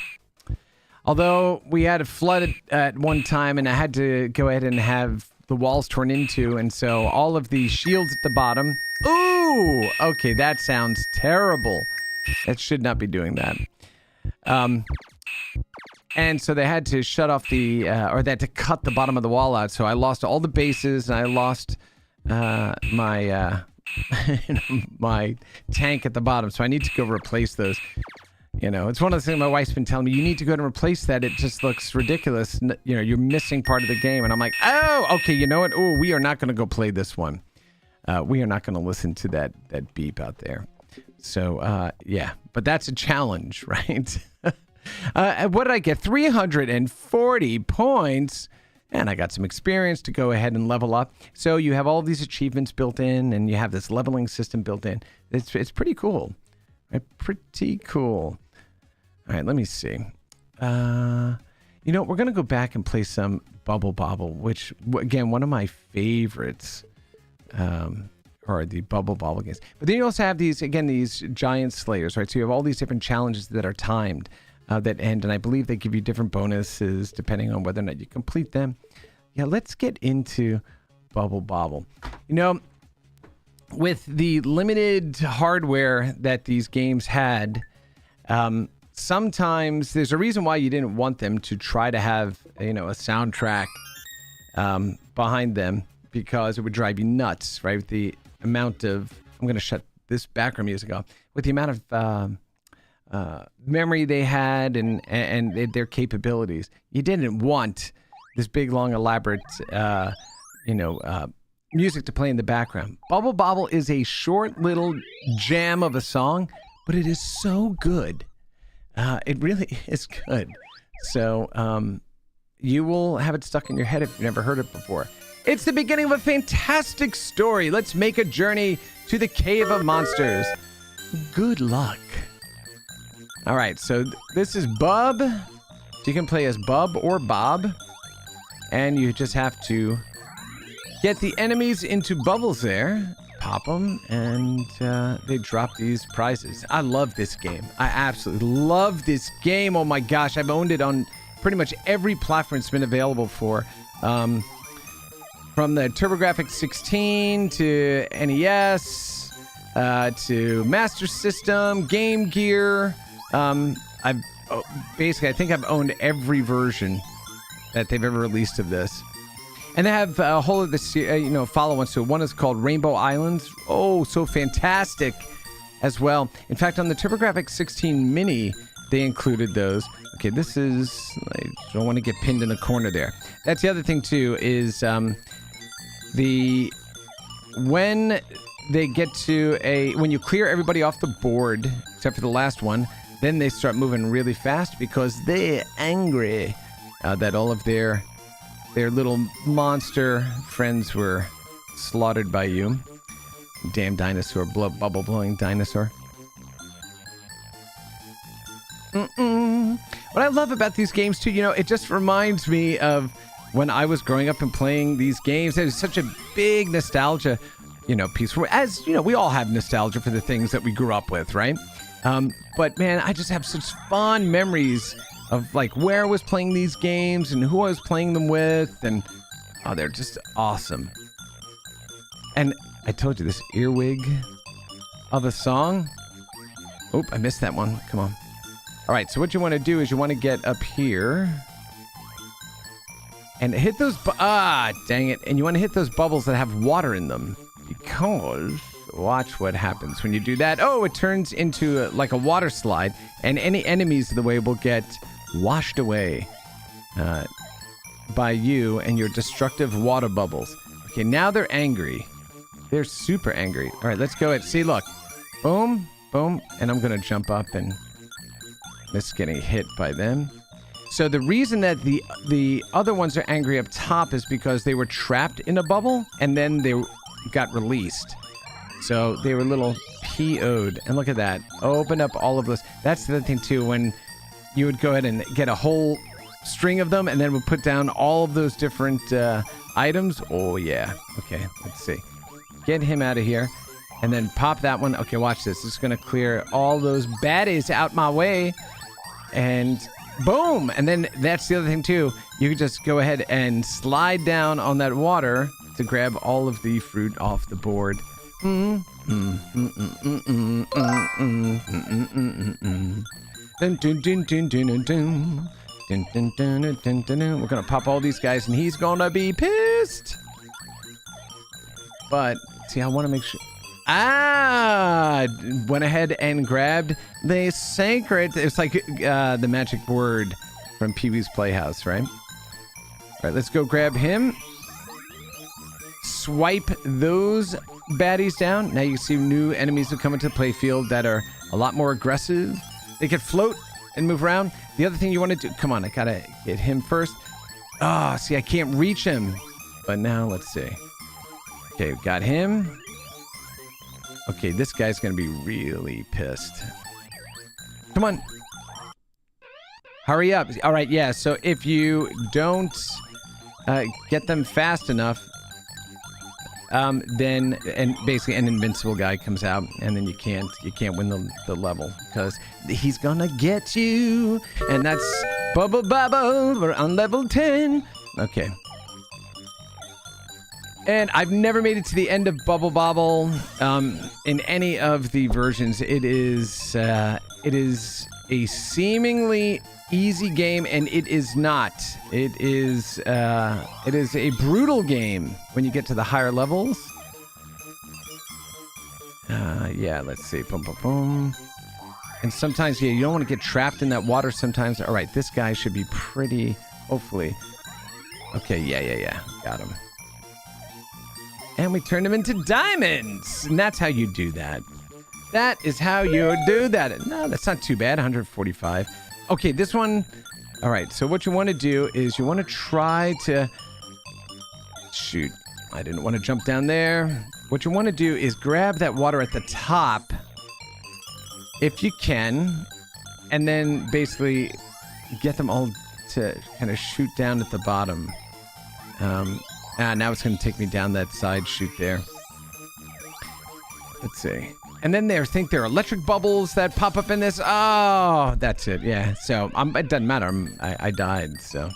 Although we had a flood at one time, and I had to go ahead and have the walls torn into, and so all of the shields at the bottom. Ooh, okay, that sounds terrible. It should not be doing that. And so they had to shut off they had to cut the bottom of the wall out. So I lost all the bases, and I lost my my tank at the bottom. So I need to go replace those. It's one of the things my wife's been telling me. You need to go and replace that. It just looks ridiculous. You're missing part of the game. And I'm like, oh, okay, you know what? Oh, we are not going to go play this one. We are not going to listen to that beep out there. So, yeah, but that's a challenge, right? What did I get? 340 points. And I got some experience to go ahead and level up. So you have all these achievements built in, and you have this leveling system built in. It's pretty cool. Right? Pretty cool. All right, let me see. We're going to go back and play some Bubble Bobble, which, again, one of my favorites are the Bubble Bobble games. But then you also have these giant slayers, right? So you have all these different challenges that are timed. that end, and I believe they give you different bonuses depending on whether or not you complete them. Yeah, let's get into Bubble Bobble. You know, with the limited hardware that these games had, sometimes there's a reason why you didn't want them to try to have, you know, a soundtrack behind them, because it would drive you nuts, right? With the amount of, I'm going to shut this background music off, with the amount of memory they had and their capabilities. You didn't want this big, long, elaborate, music to play in the background. Bubble Bobble is a short little jam of a song, but it is so good. It really is good. So you will have it stuck in your head if you've never heard it before. It's the beginning of a fantastic story. Let's make a journey to the Cave of Monsters. Good luck. All right, so this is Bub. So you can play as Bub or Bob. And you just have to get the enemies into bubbles there, pop them, and they drop these prizes. I love this game. I absolutely love this game. Oh my gosh, I've owned it on pretty much every platform it's been available for. From the TurboGrafx 16 to NES to Master System, Game Gear. I think I've owned every version that they've ever released of this. And they have a whole of this, follow-ons to it. One is called Rainbow Islands. Oh, so fantastic as well. In fact, on the TurboGrafx 16 Mini, they included those. Okay, this is, I don't want to get pinned in the corner there. That's the other thing too, is when they get to when you clear everybody off the board, except for the last one, then they start moving really fast because they're angry that all of their little monster friends were slaughtered by you. Damn dinosaur, bubble blowing dinosaur. What I love about these games too, it just reminds me of when I was growing up and playing these games. It was such a big nostalgia, piece. As we all have nostalgia for the things that we grew up with, right? But man, I just have such fond memories of like where I was playing these games and who I was playing them with, and they're just awesome. And I told you, this earwig of a song. Oh, I missed that one. Come on. All right, so what you want to do is you want to get up here and hit those dang it. And you want to hit those bubbles that have water in them, because watch what happens when you do that. Oh, it turns into like a water slide, and any enemies in the way will get washed away by you and your destructive water bubbles. Okay, now they're angry. They're super angry. All right, let's go ahead. See, look. Boom, boom. And I'm going to jump up and miss getting hit by them. So the reason that the other ones are angry up top is because they were trapped in a bubble and then they got released. So they were a little PO'd. And look at that. Open up all of those. That's the other thing, too, when you would go ahead and get a whole string of them and then we'll put down all of those different items. Oh, yeah. Okay, let's see. Get him out of here. And then pop that one. Okay, watch this. It's going to clear all those baddies out my way. And boom! And then that's the other thing, too. You can just go ahead and slide down on that water to grab all of the fruit off the board. We're gonna pop all these guys and he's gonna be pissed. But see, I want to make sure. Went ahead and grabbed the sacred. It's like the magic word from Pee-wee's Playhouse, right? All right, let's go grab him. Swipe those baddies down. Now you can see new enemies that come into the playfield that are a lot more aggressive. They can float and move around. The other thing you want to do, come on, I gotta get him first. See, I can't reach him. But now let's see. Okay, we got him. Okay, this guy's gonna be really pissed. Come on. Hurry up. All right, yeah, so if you don't get them fast enough, then and basically an invincible guy comes out, and then you can't win the level because he's gonna get you, and that's Bubble Bobble. We're on level 10. Okay. And I've never made it to the end of Bubble Bobble in any of the versions. It is a seemingly easy game, and it is not. It is a brutal game when you get to the higher levels. Yeah, let's see. Boom, boom, boom. And sometimes, yeah, you don't want to get trapped in that water sometimes. All right, this guy should be pretty, hopefully. Okay, yeah. Got him. And we turned him into diamonds. And that's how you do that. That is how you do that. No, that's not too bad. 145. Okay, this one. All right, so what you want to do is you want to try to... Shoot. I didn't want to jump down there. What you want to do is grab that water at the top, if you can, and then basically get them all to kind of shoot down at the bottom. Now it's going to take me down that side chute there. Let's see. And then there are electric bubbles that pop up in this. Oh, that's it. Yeah. So it doesn't matter. I died. So,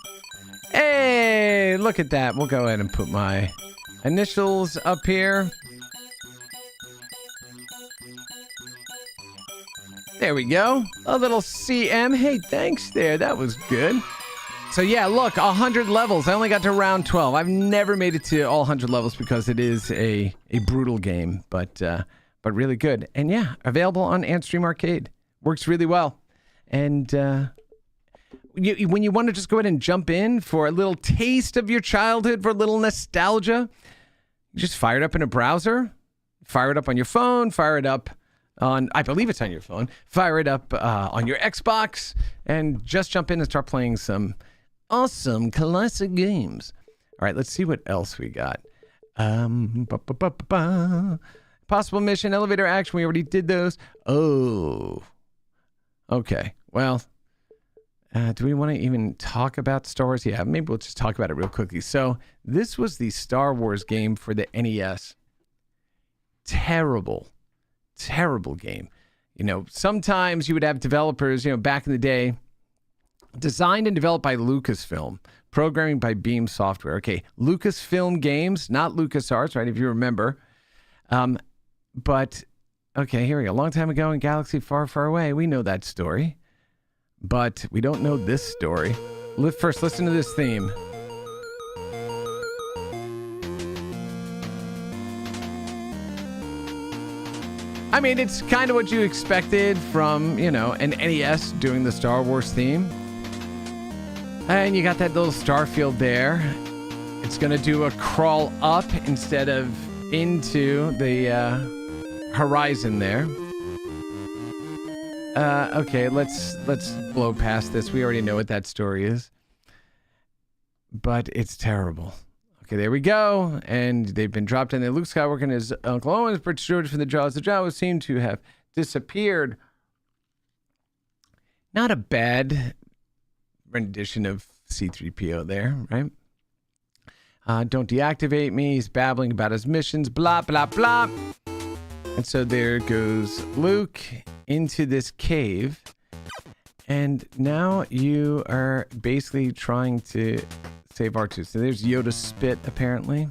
hey, look at that. We'll go ahead and put my initials up here. There we go. A little CM. Hey, thanks there. That was good. So yeah, look, 100 levels. I only got to round 12. I've never made it to all 100 levels because it is a brutal game, but really good. And yeah, available on Antstrem Arcade. Works really well. And when you want to just go ahead and jump in for a little taste of your childhood, for a little nostalgia, you just fire it up in a browser, fire it up on your phone, fire it up on, I believe it's on your phone, fire it up on your Xbox, and just jump in and start playing some awesome classic games. All right, let's see what else we got. Possible mission, elevator action. We already did those. Oh. Okay. Well, do we want to even talk about Star Wars? Yeah, maybe we'll just talk about it real quickly. So this was the Star Wars game for the NES. Terrible game. You know, sometimes you would have developers, back in the day, designed and developed by Lucasfilm, programming by Beam Software. Okay, Lucasfilm Games, not LucasArts, right, if you remember. But, okay, here we go. A long time ago in a galaxy far, far away, we know that story. But we don't know this story. First, listen to this theme. I mean, it's kind of what you expected from, an NES doing the Star Wars theme. And you got that little starfield there. It's going to do a crawl up instead of into the horizon there. Okay, let's blow past this. We already know what that story is. But it's terrible. Okay, there we go. And they've been dropped in there. Luke Skywalker and his Uncle Owen is purchased orders from the Jawas. The Jawas seem to have disappeared. Not a bad rendition of C-3PO there, right? Don't deactivate me. He's babbling about his missions. Blah, blah, blah. And so there goes Luke into this cave. And now you are basically trying to save R2. So there's Yoda's spit, apparently.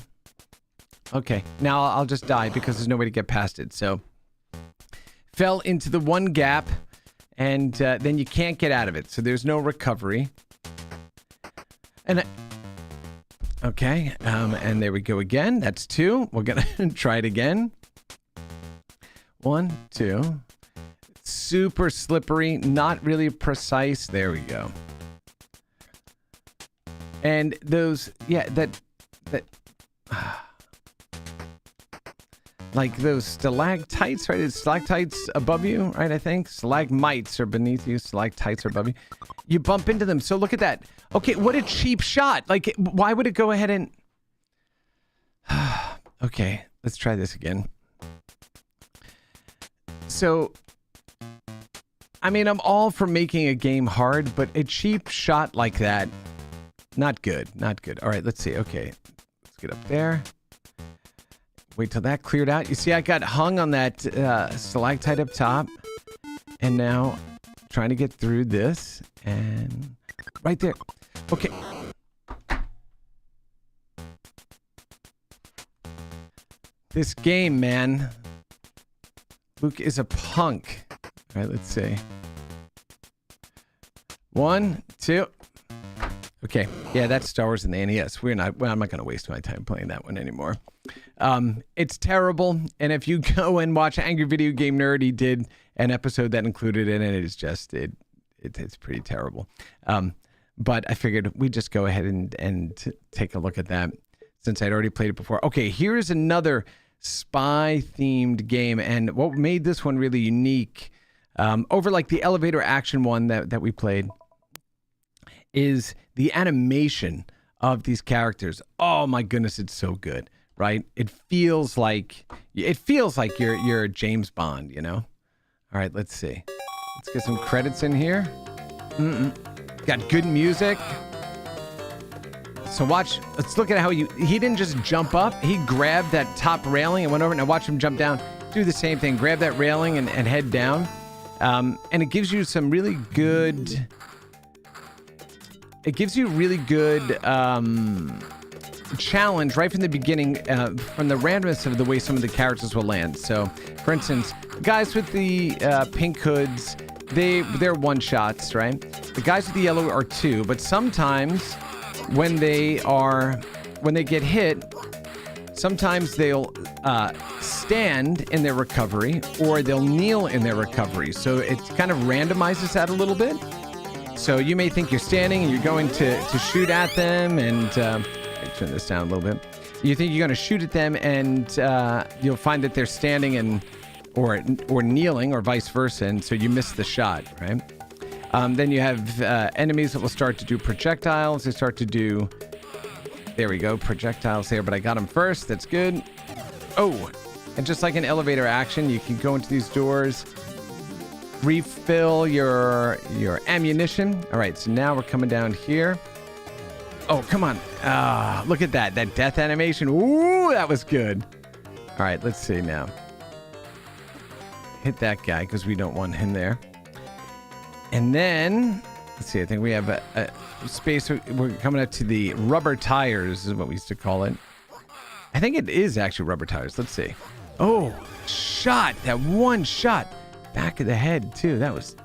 Okay, now I'll just die because there's no way to get past it. So, fell into the one gap, and then you can't get out of it. So there's no recovery. And okay, and there we go again. That's 2. We're gonna try it again. 1, 2. Super slippery, not really precise. There we go. And those, yeah, that like those stalactites, right? It's stalactites above you, right? I think stalagmites are beneath you, stalactites are above you. You bump into them. So look at that. Okay, what a cheap shot. Like, why would it go ahead and... Okay, let's try this again. So, I mean, I'm all for making a game hard, but a cheap shot like that, not good, not good. All right, let's see. Okay, let's get up there. Wait till that cleared out. You see, I got hung on that stalactite up top. And now trying to get through this. And right there. Okay. This game, man. Luke is a punk. All right, let's see. 1, 2. Okay. Yeah, that's Star Wars in the NES. I'm not going to waste my time playing that one anymore. It's terrible. And if you go and watch Angry Video Game Nerd, he did an episode that included it, and it is just, it's pretty terrible. But I figured we'd just go ahead and take a look at that since I'd already played it before. Okay, here's another spy-themed game, and what made this one really unique, over like the elevator action one that we played, is the animation of these characters. Oh my goodness, it's so good, right? It feels like you're James Bond, you know? All right, let's see. Let's get some credits in here. Got good music. So let's look at how he didn't just jump up. He grabbed that top railing and went over, and I watched him jump down, do the same thing, grab that railing and head down. And it gives you some really good, challenge right from the beginning, from the randomness of the way some of the characters will land. So, for instance, guys with the pink hoods, they're one shots, right? The guys with the yellow are 2, but sometimes when they get hit, sometimes they'll stand in their recovery or they'll kneel in their recovery. So it kind of randomizes that a little bit. So you may think you're standing and you're going to shoot at them, and let me turn this down a little bit. You think you're going to shoot at them, and you'll find that they're standing or kneeling, or vice versa, and so you miss the shot, right? Then you have enemies that will start to do projectiles. They start to do, there we go, projectiles there, but I got them first. That's good. Oh, and just like an elevator action, you can go into these doors, refill your ammunition. All right, so now we're coming down here. Oh, come on. Look at that death animation. Ooh, that was good. All right, let's see now. Hit that guy because we don't want him there. And then, let's see, I think we have a space. We're coming up to the rubber tires is what we used to call it. I think it is actually rubber tires. Let's see. Oh, shot. That one shot. Back of the head, too. That was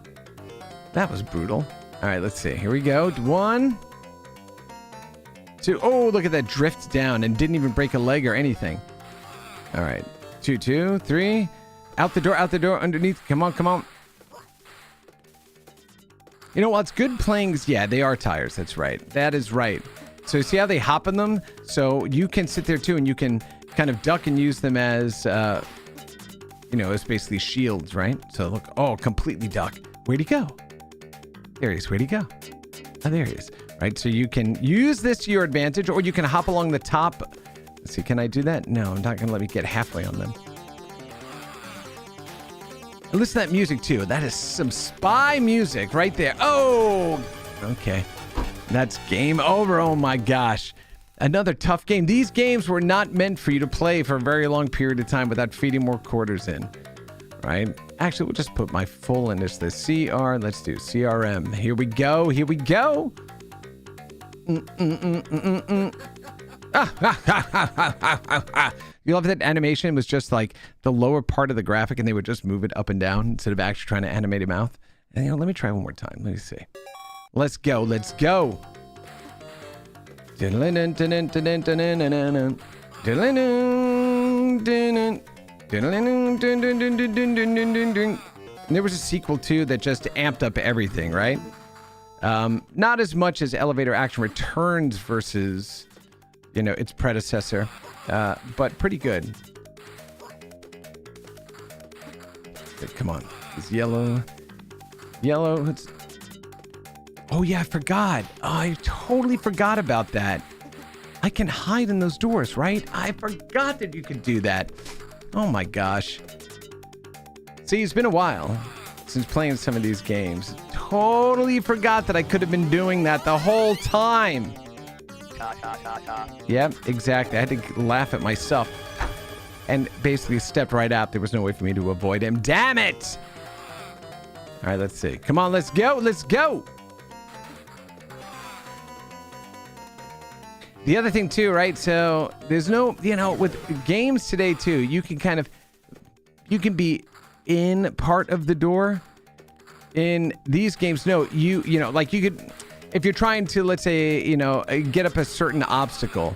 brutal. All right, let's see. Here we go. 1, 2. Oh, look at that drift down and didn't even break a leg or anything. All right. 2, 3. Out the door, underneath. Come on. You know what's good playing? Yeah, they are tires. That's right. That is right. So see how they hop on them? So you can sit there too, and you can kind of duck and use them as, as basically shields, right? So look, completely duck. Where'd he go? There he is. Where'd he go? Oh, there he is. Right. So you can use this to your advantage, or you can hop along the top. Let's see. Can I do that? No, I'm not going to let me get halfway on them. And listen to that music, too. That is some spy music right there. Oh, okay. That's game over. Oh, my gosh. Another tough game. These games were not meant for you to play for a very long period of time without feeding more quarters in, right? Actually, we'll just put my full in this. The CR. Let's do CRM. Here we go. You love that animation? It was just like the lower part of the graphic, and they would just move it up and down instead of actually trying to animate a mouth. And let me try one more time. Let me see. Let's go. And there was a sequel too that just amped up everything, right? Not as much as Elevator Action Returns versus, its predecessor, but pretty good. Come on, it's yellow. Oh yeah, I forgot. I totally forgot about that. I can hide in those doors, right? I forgot that you could do that. Oh my gosh. See, it's been a while since playing some of these games. Totally forgot that I could have been doing that the whole time. Yep, exactly. I had to laugh at myself. and basically stepped right out. There was no way for me to avoid him. Damn it! All right, let's see. Come on, let's go. Let's go. The other thing too, right? So there's no, with games today too, you can be in part of the door. In these games, no, you could, if you're trying to, let's say, get up a certain obstacle,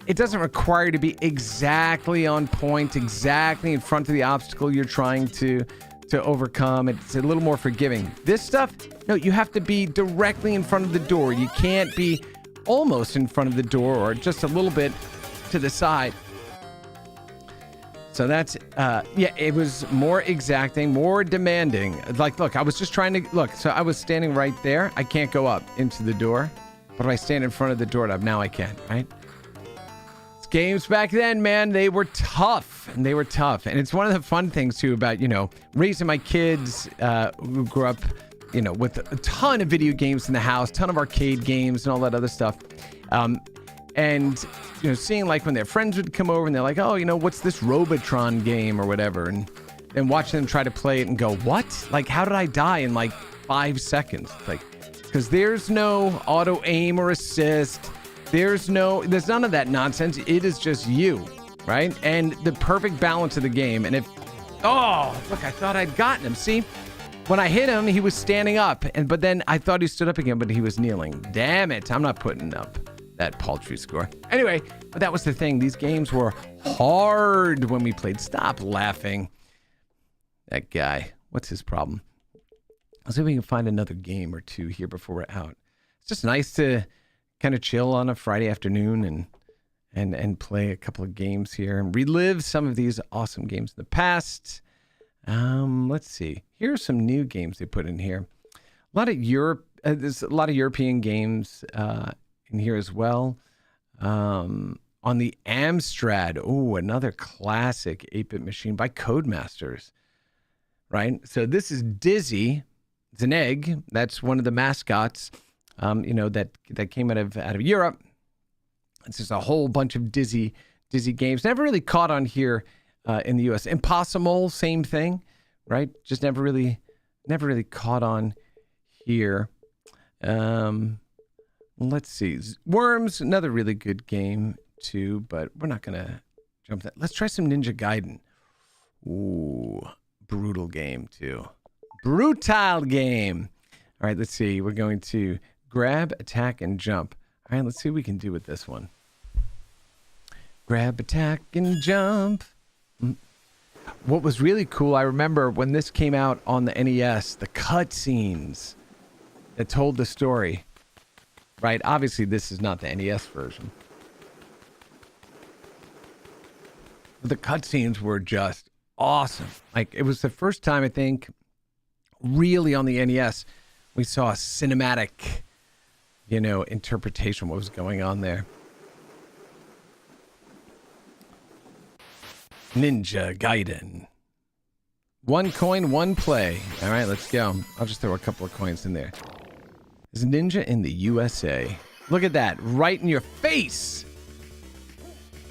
it doesn't require you to be exactly on point, exactly in front of the obstacle you're trying to overcome. It's a little more forgiving. This stuff, no, you have to be directly in front of the door. You can't be almost in front of the door or just a little bit to the side. So that's, it was more exacting, more demanding. Like, look, I was just trying to, look, so I was standing right there. I can't go up into the door. But if I stand in front of the door, now I can, right? These games back then, man, they were tough. And it's one of the fun things, too, about, raising my kids who grew up, with a ton of video games in the house, ton of arcade games and all that other stuff. And, seeing like when their friends would come over and they're like, oh, what's this Robotron game or whatever? And then watching them try to play it and go, what? Like, how did I die in like 5 seconds? Like, because there's no auto aim or assist. There's none of that nonsense. It is just you, right? And the perfect balance of the game. And look, I thought I'd gotten him. See? When I hit him, he was standing up, but then I thought he stood up again, but he was kneeling. Damn it, I'm not putting up that paltry score. Anyway, but that was the thing. These games were hard when we played. Stop laughing. That guy, what's his problem? Let's see if we can find another game or two here before we're out. It's just nice to kind of chill on a Friday afternoon and play a couple of games here and relive some of these awesome games in the past. Let's see. Here are some new games they put in here. There's a lot of European games in here as well. On the Amstrad, another classic 8-bit machine by Codemasters, right? So this is Dizzy. It's an egg. That's one of the mascots, that came out of Europe. It's just a whole bunch of Dizzy games. Never really caught on here in the U.S. Impossible, same thing, right? Just never really caught on here. Let's see. Worms, another really good game too, but we're not gonna jump that. Let's try some Ninja Gaiden. Ooh, brutal game too. Brutal game. All right, let's see. We're going to grab, attack, and jump. All right, let's see what we can do with this one. Grab, attack, and jump. What was really cool, I remember when this came out on the NES, the cutscenes that told the story, right? Obviously, this is not the NES version. But the cutscenes were just awesome. Like, it was the first time, I think, really on the NES, we saw a cinematic, interpretation of what was going on there. Ninja Gaiden. 1 coin, 1 play. All right, let's go. I'll just throw a couple of coins in there. Is Ninja in the USA? Look at that. Right in your face.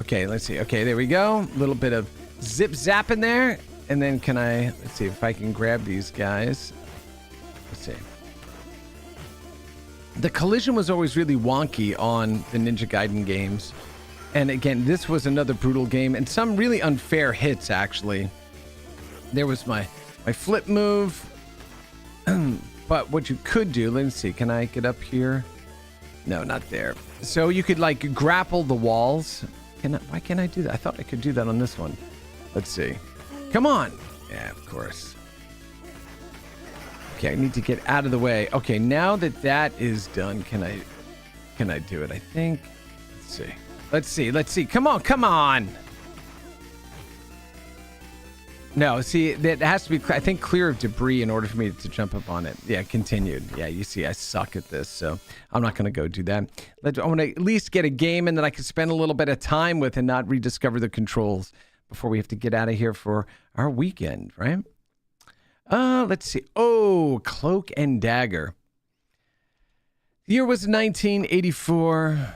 Okay, let's see. Okay, there we go. A little bit of zip zap in there. And then let's see if I can grab these guys. Let's see. The collision was always really wonky on the Ninja Gaiden games. And again, this was another brutal game and some really unfair hits, actually. There was my flip move. But what you could do, let's see, can I get up here? No, not there. So you could like grapple the walls. Why can't I do that? I thought I could do that on this one. Let's see. Come on. Yeah, of course. Okay, I need to get out of the way. Okay, now that is done, can I do it? I think. Let's see. Come on. No, see, that has to be, I think, clear of debris in order for me to jump up on it. Yeah, continued. Yeah, you see, I suck at this, so I'm not going to go do that. I want to at least get a game in that I can spend a little bit of time with and not rediscover the controls before we have to get out of here for our weekend, right? Let's see. Oh, Cloak and Dagger. The year was 1984.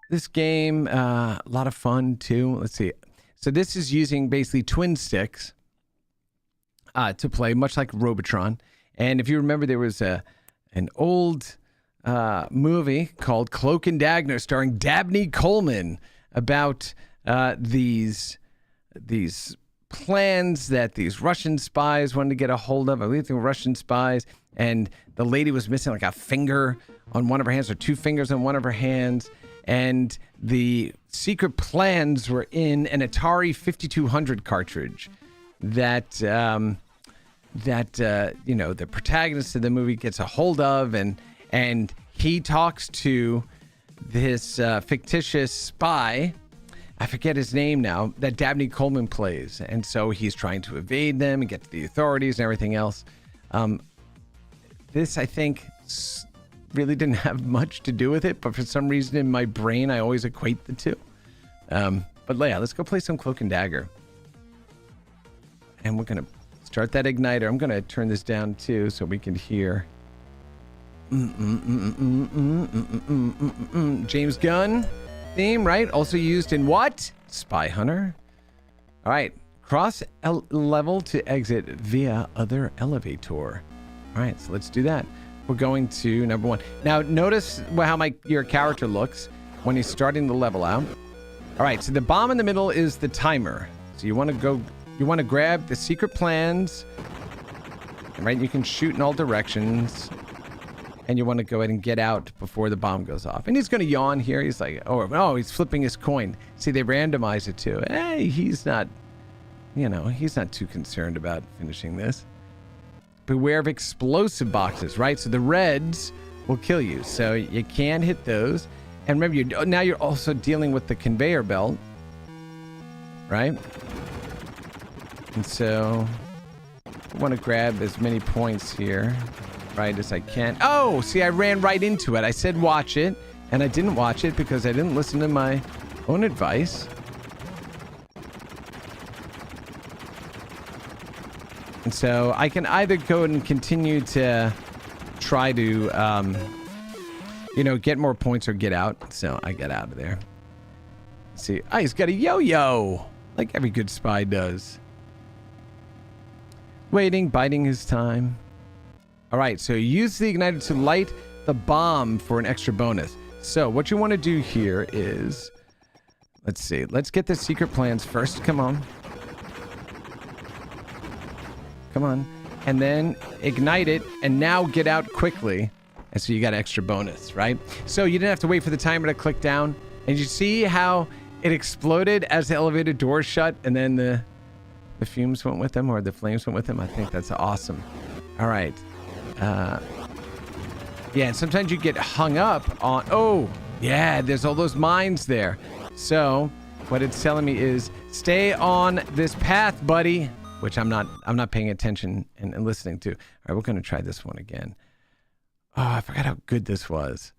This game, a lot of fun, too. Let's see. So this is using basically twin sticks to play, much like Robotron. And if you remember, there was an old movie called Cloak and Dagger starring Dabney Coleman about these plans that these Russian spies wanted to get a hold of. I believe they were Russian spies, and the lady was missing like a finger on one of her hands, or two fingers on one of her hands, and the secret plans were in an Atari 5200 cartridge that the protagonist of the movie gets a hold of, and he talks to this fictitious spy. I forget his name now, that Dabney Coleman plays. And so he's trying to evade them and get to the authorities and everything else. This, I think, really didn't have much to do with it, but for some reason in my brain, I always equate the two. But yeah, let's go play some Cloak and Dagger. And we're going to start that igniter. I'm going to turn this down too so we can hear. James Gunn theme, right? Also used in what? Spy Hunter. All right. Cross level to exit via other elevator. All right, so let's do that. We're going to number 1. Now, notice how your character looks when he's starting the level out. All right, so the bomb in the middle is the timer. So you want to grab the secret plans, right? You can shoot in all directions. And you want to go ahead and get out before the bomb goes off. And he's going to yawn here. He's like, oh, he's flipping his coin. See, they randomize it too. Hey, he's not too concerned about finishing this. Beware of explosive boxes, right? So the reds will kill you. So you can hit those. And remember, now you're also dealing with the conveyor belt, right? And so I want to grab as many points here, right, as I can. Oh, see, I ran right into it. I said watch it, and I didn't watch it because I didn't listen to my own advice. And so I can either go and continue to try to, get more points or get out. So I get out of there. Let's see. Oh, he's got a yo-yo, like every good spy does. Waiting, biding his time. All right, so use the igniter to light the bomb for an extra bonus. So what you want to do here is, let's see, let's get the secret plans first. Come on. Come on. And then ignite it, and now get out quickly. And so you got an extra bonus, right? So you didn't have to wait for the timer to click down. And you see how it exploded as the elevator doors shut, and then the fumes went with them, or the flames went with them. I think that's awesome. All right. Yeah, and sometimes you get hung up on, oh, yeah, there's all those mines there. So what it's telling me is stay on this path, buddy, which I'm not paying attention and listening to. All right, we're going to try this one again. Oh, I forgot how good this was.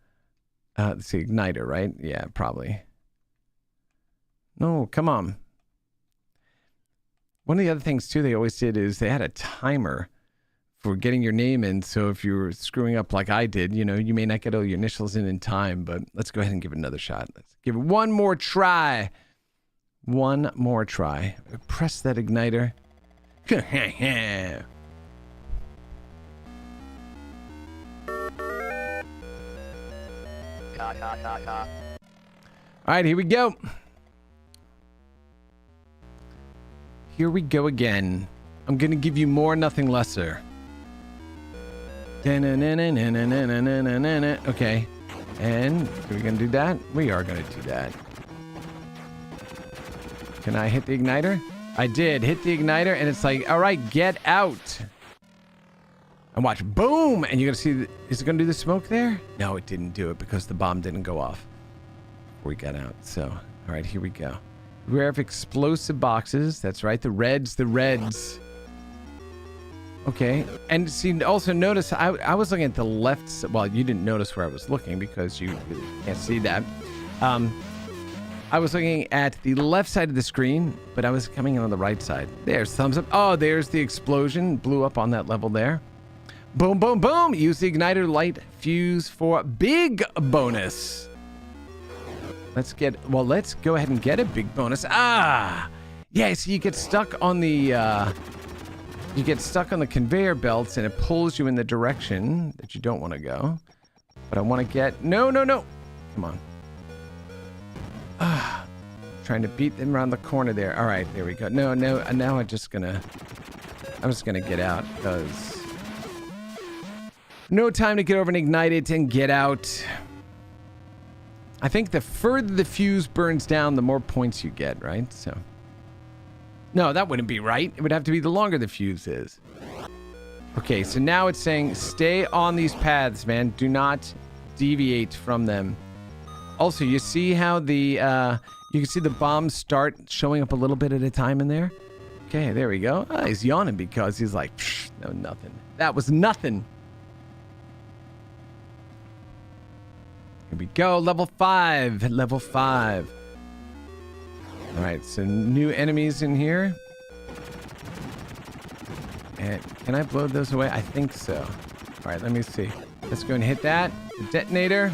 It's the igniter, right? Yeah, probably. No, come on. One of the other things, too, they always did is they had a timer for getting your name in. So if you were screwing up like I did, you may not get all your initials in time, but let's go ahead and give it another shot. Let's give it one more try. One more try. Press that igniter. All right, here we go. Here we go again. I'm going to give you more, nothing lesser. Okay. And are we going to do that? We are going to do that. Can I hit the igniter? I did. Hit the igniter, and it's like, all right, get out. And watch. Boom! And you're going to see, is it going to do the smoke there? No, it didn't do it because the bomb didn't go off before we got out. So, all right, here we go. Beware of explosive boxes. That's right. The reds. Okay. And see, also notice, I was looking at the left. Well, you didn't notice where I was looking because you can't see that. I was looking at the left side of the screen, but I was coming in on the right side. There's thumbs up. Oh, there's the explosion. Blew up on that level there. Boom, boom, boom. Use the igniter light fuse for big bonus. Let's go ahead and get a big bonus. Ah, Yeah, so you get stuck on the conveyor belts, and it pulls you in the direction that you don't want to go. But I want to get... No. Come on. Trying to beat them around the corner there. All right, there we go. No. Now I'm just gonna get out, because no time to get over and ignite it and get out. I think the further the fuse burns down, the more points you get, right? So, no, that wouldn't be right. It would have to be the longer the fuse is. Okay, so now it's saying stay on these paths, man. Do not deviate from them. Also, you see how the you can see the bombs start showing up a little bit at a time in there? Okay, there we go. Oh, he's yawning because he's like, no, nothing. That was nothing. Here we go. Level 5. Level 5. All right, so new enemies in here. And can I blow those away? I think so. All right, let me see. Let's go and hit that. The detonator.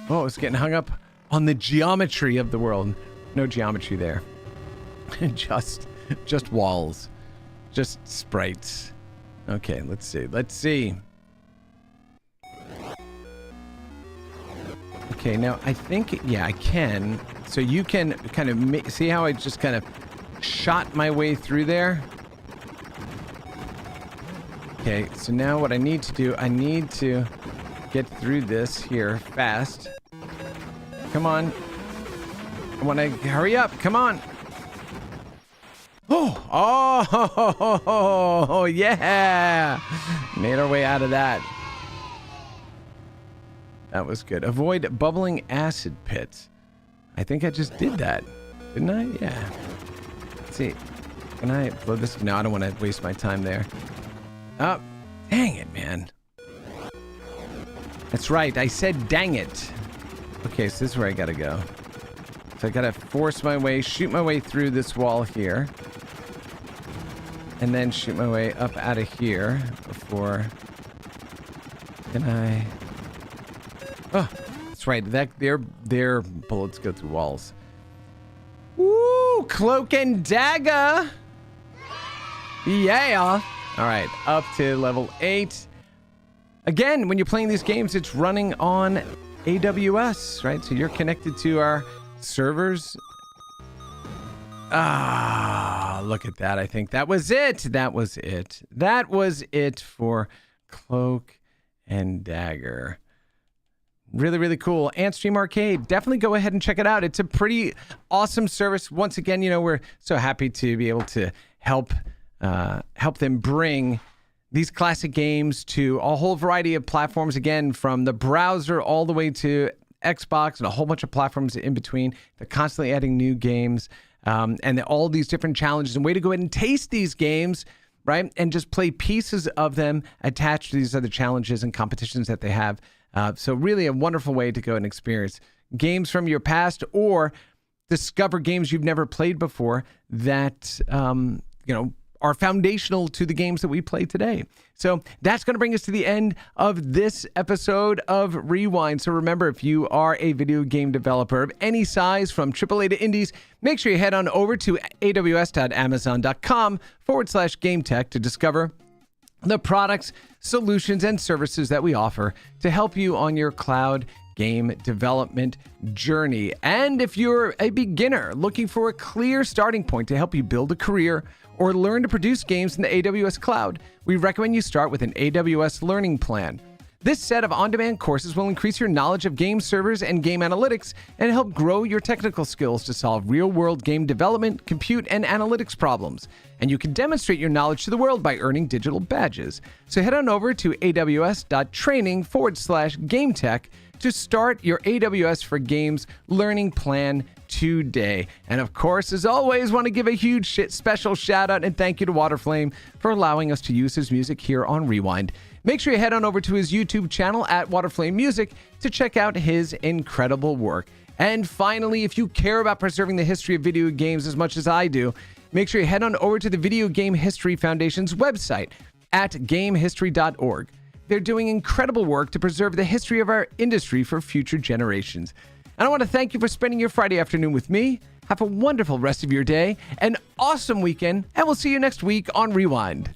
Oh, it's getting hung up on the geometry of the world. No geometry there. just walls. Just sprites. Okay, let's see. Let's see. Okay, now I think, yeah, I can. So you can kind of see how I just kind of shot my way through there? Okay, so now what I need to do, I need to get through this here fast. Come on. I want to hurry up. Come on. Oh, yeah. Made our way out of that. That was good. Avoid bubbling acid pits. I think I just did that. Didn't I? Yeah. Let's see. Can I blow this? No, I don't want to waste my time there. Oh, dang it, man. That's right. I said dang it. Okay, so this is where I gotta go. So I gotta force my way, shoot my way through this wall here. And then shoot my way up out of here before... Can I... Oh, that's right. Their bullets go through walls. Woo! Cloak and dagger! Yeah! Alright, up to level 8. Again, when you're playing these games, it's running on AWS, right? So you're connected to our servers. Ah, look at that. I think that was it. That was it. That was it for Cloak and Dagger. Really, really cool. Antstrem Arcade. Definitely go ahead and check it out. It's a pretty awesome service. Once again, you know, we're so happy to be able to help them bring these classic games to a whole variety of platforms, again, from the browser all the way to Xbox and a whole bunch of platforms in between. They're constantly adding new games and all these different challenges and way to go ahead and taste these games, right? And just play pieces of them attached to these other challenges and competitions that they have. So really a wonderful way to go and experience games from your past or discover games you've never played before that, are foundational to the games that we play today. So that's going to bring us to the end of this episode of Rewind. So remember, if you are a video game developer of any size, from AAA to indies, make sure you head on over to aws.amazon.com/GameTech to discover the products, solutions, and services that we offer to help you on your cloud game development journey. And if you're a beginner looking for a clear starting point to help you build a career or learn to produce games in the AWS cloud, we recommend you start with an AWS learning plan. This set of on-demand courses will increase your knowledge of game servers and game analytics and help grow your technical skills to solve real-world game development, compute, and analytics problems. And you can demonstrate your knowledge to the world by earning digital badges. So head on over to aws.training/GameTech to start your AWS for Games learning plan today. And of course, as always, want to give a huge special shout out and thank you to Waterflame for allowing us to use his music here on Rewind. Make sure you head on over to his YouTube channel at Waterflame Music to check out his incredible work. And finally, if you care about preserving the history of video games as much as I do, make sure you head on over to the Video Game History Foundation's website at gamehistory.org. They're doing incredible work to preserve the history of our industry for future generations. And I want to thank you for spending your Friday afternoon with me. Have a wonderful rest of your day, an awesome weekend, and we'll see you next week on Rewind.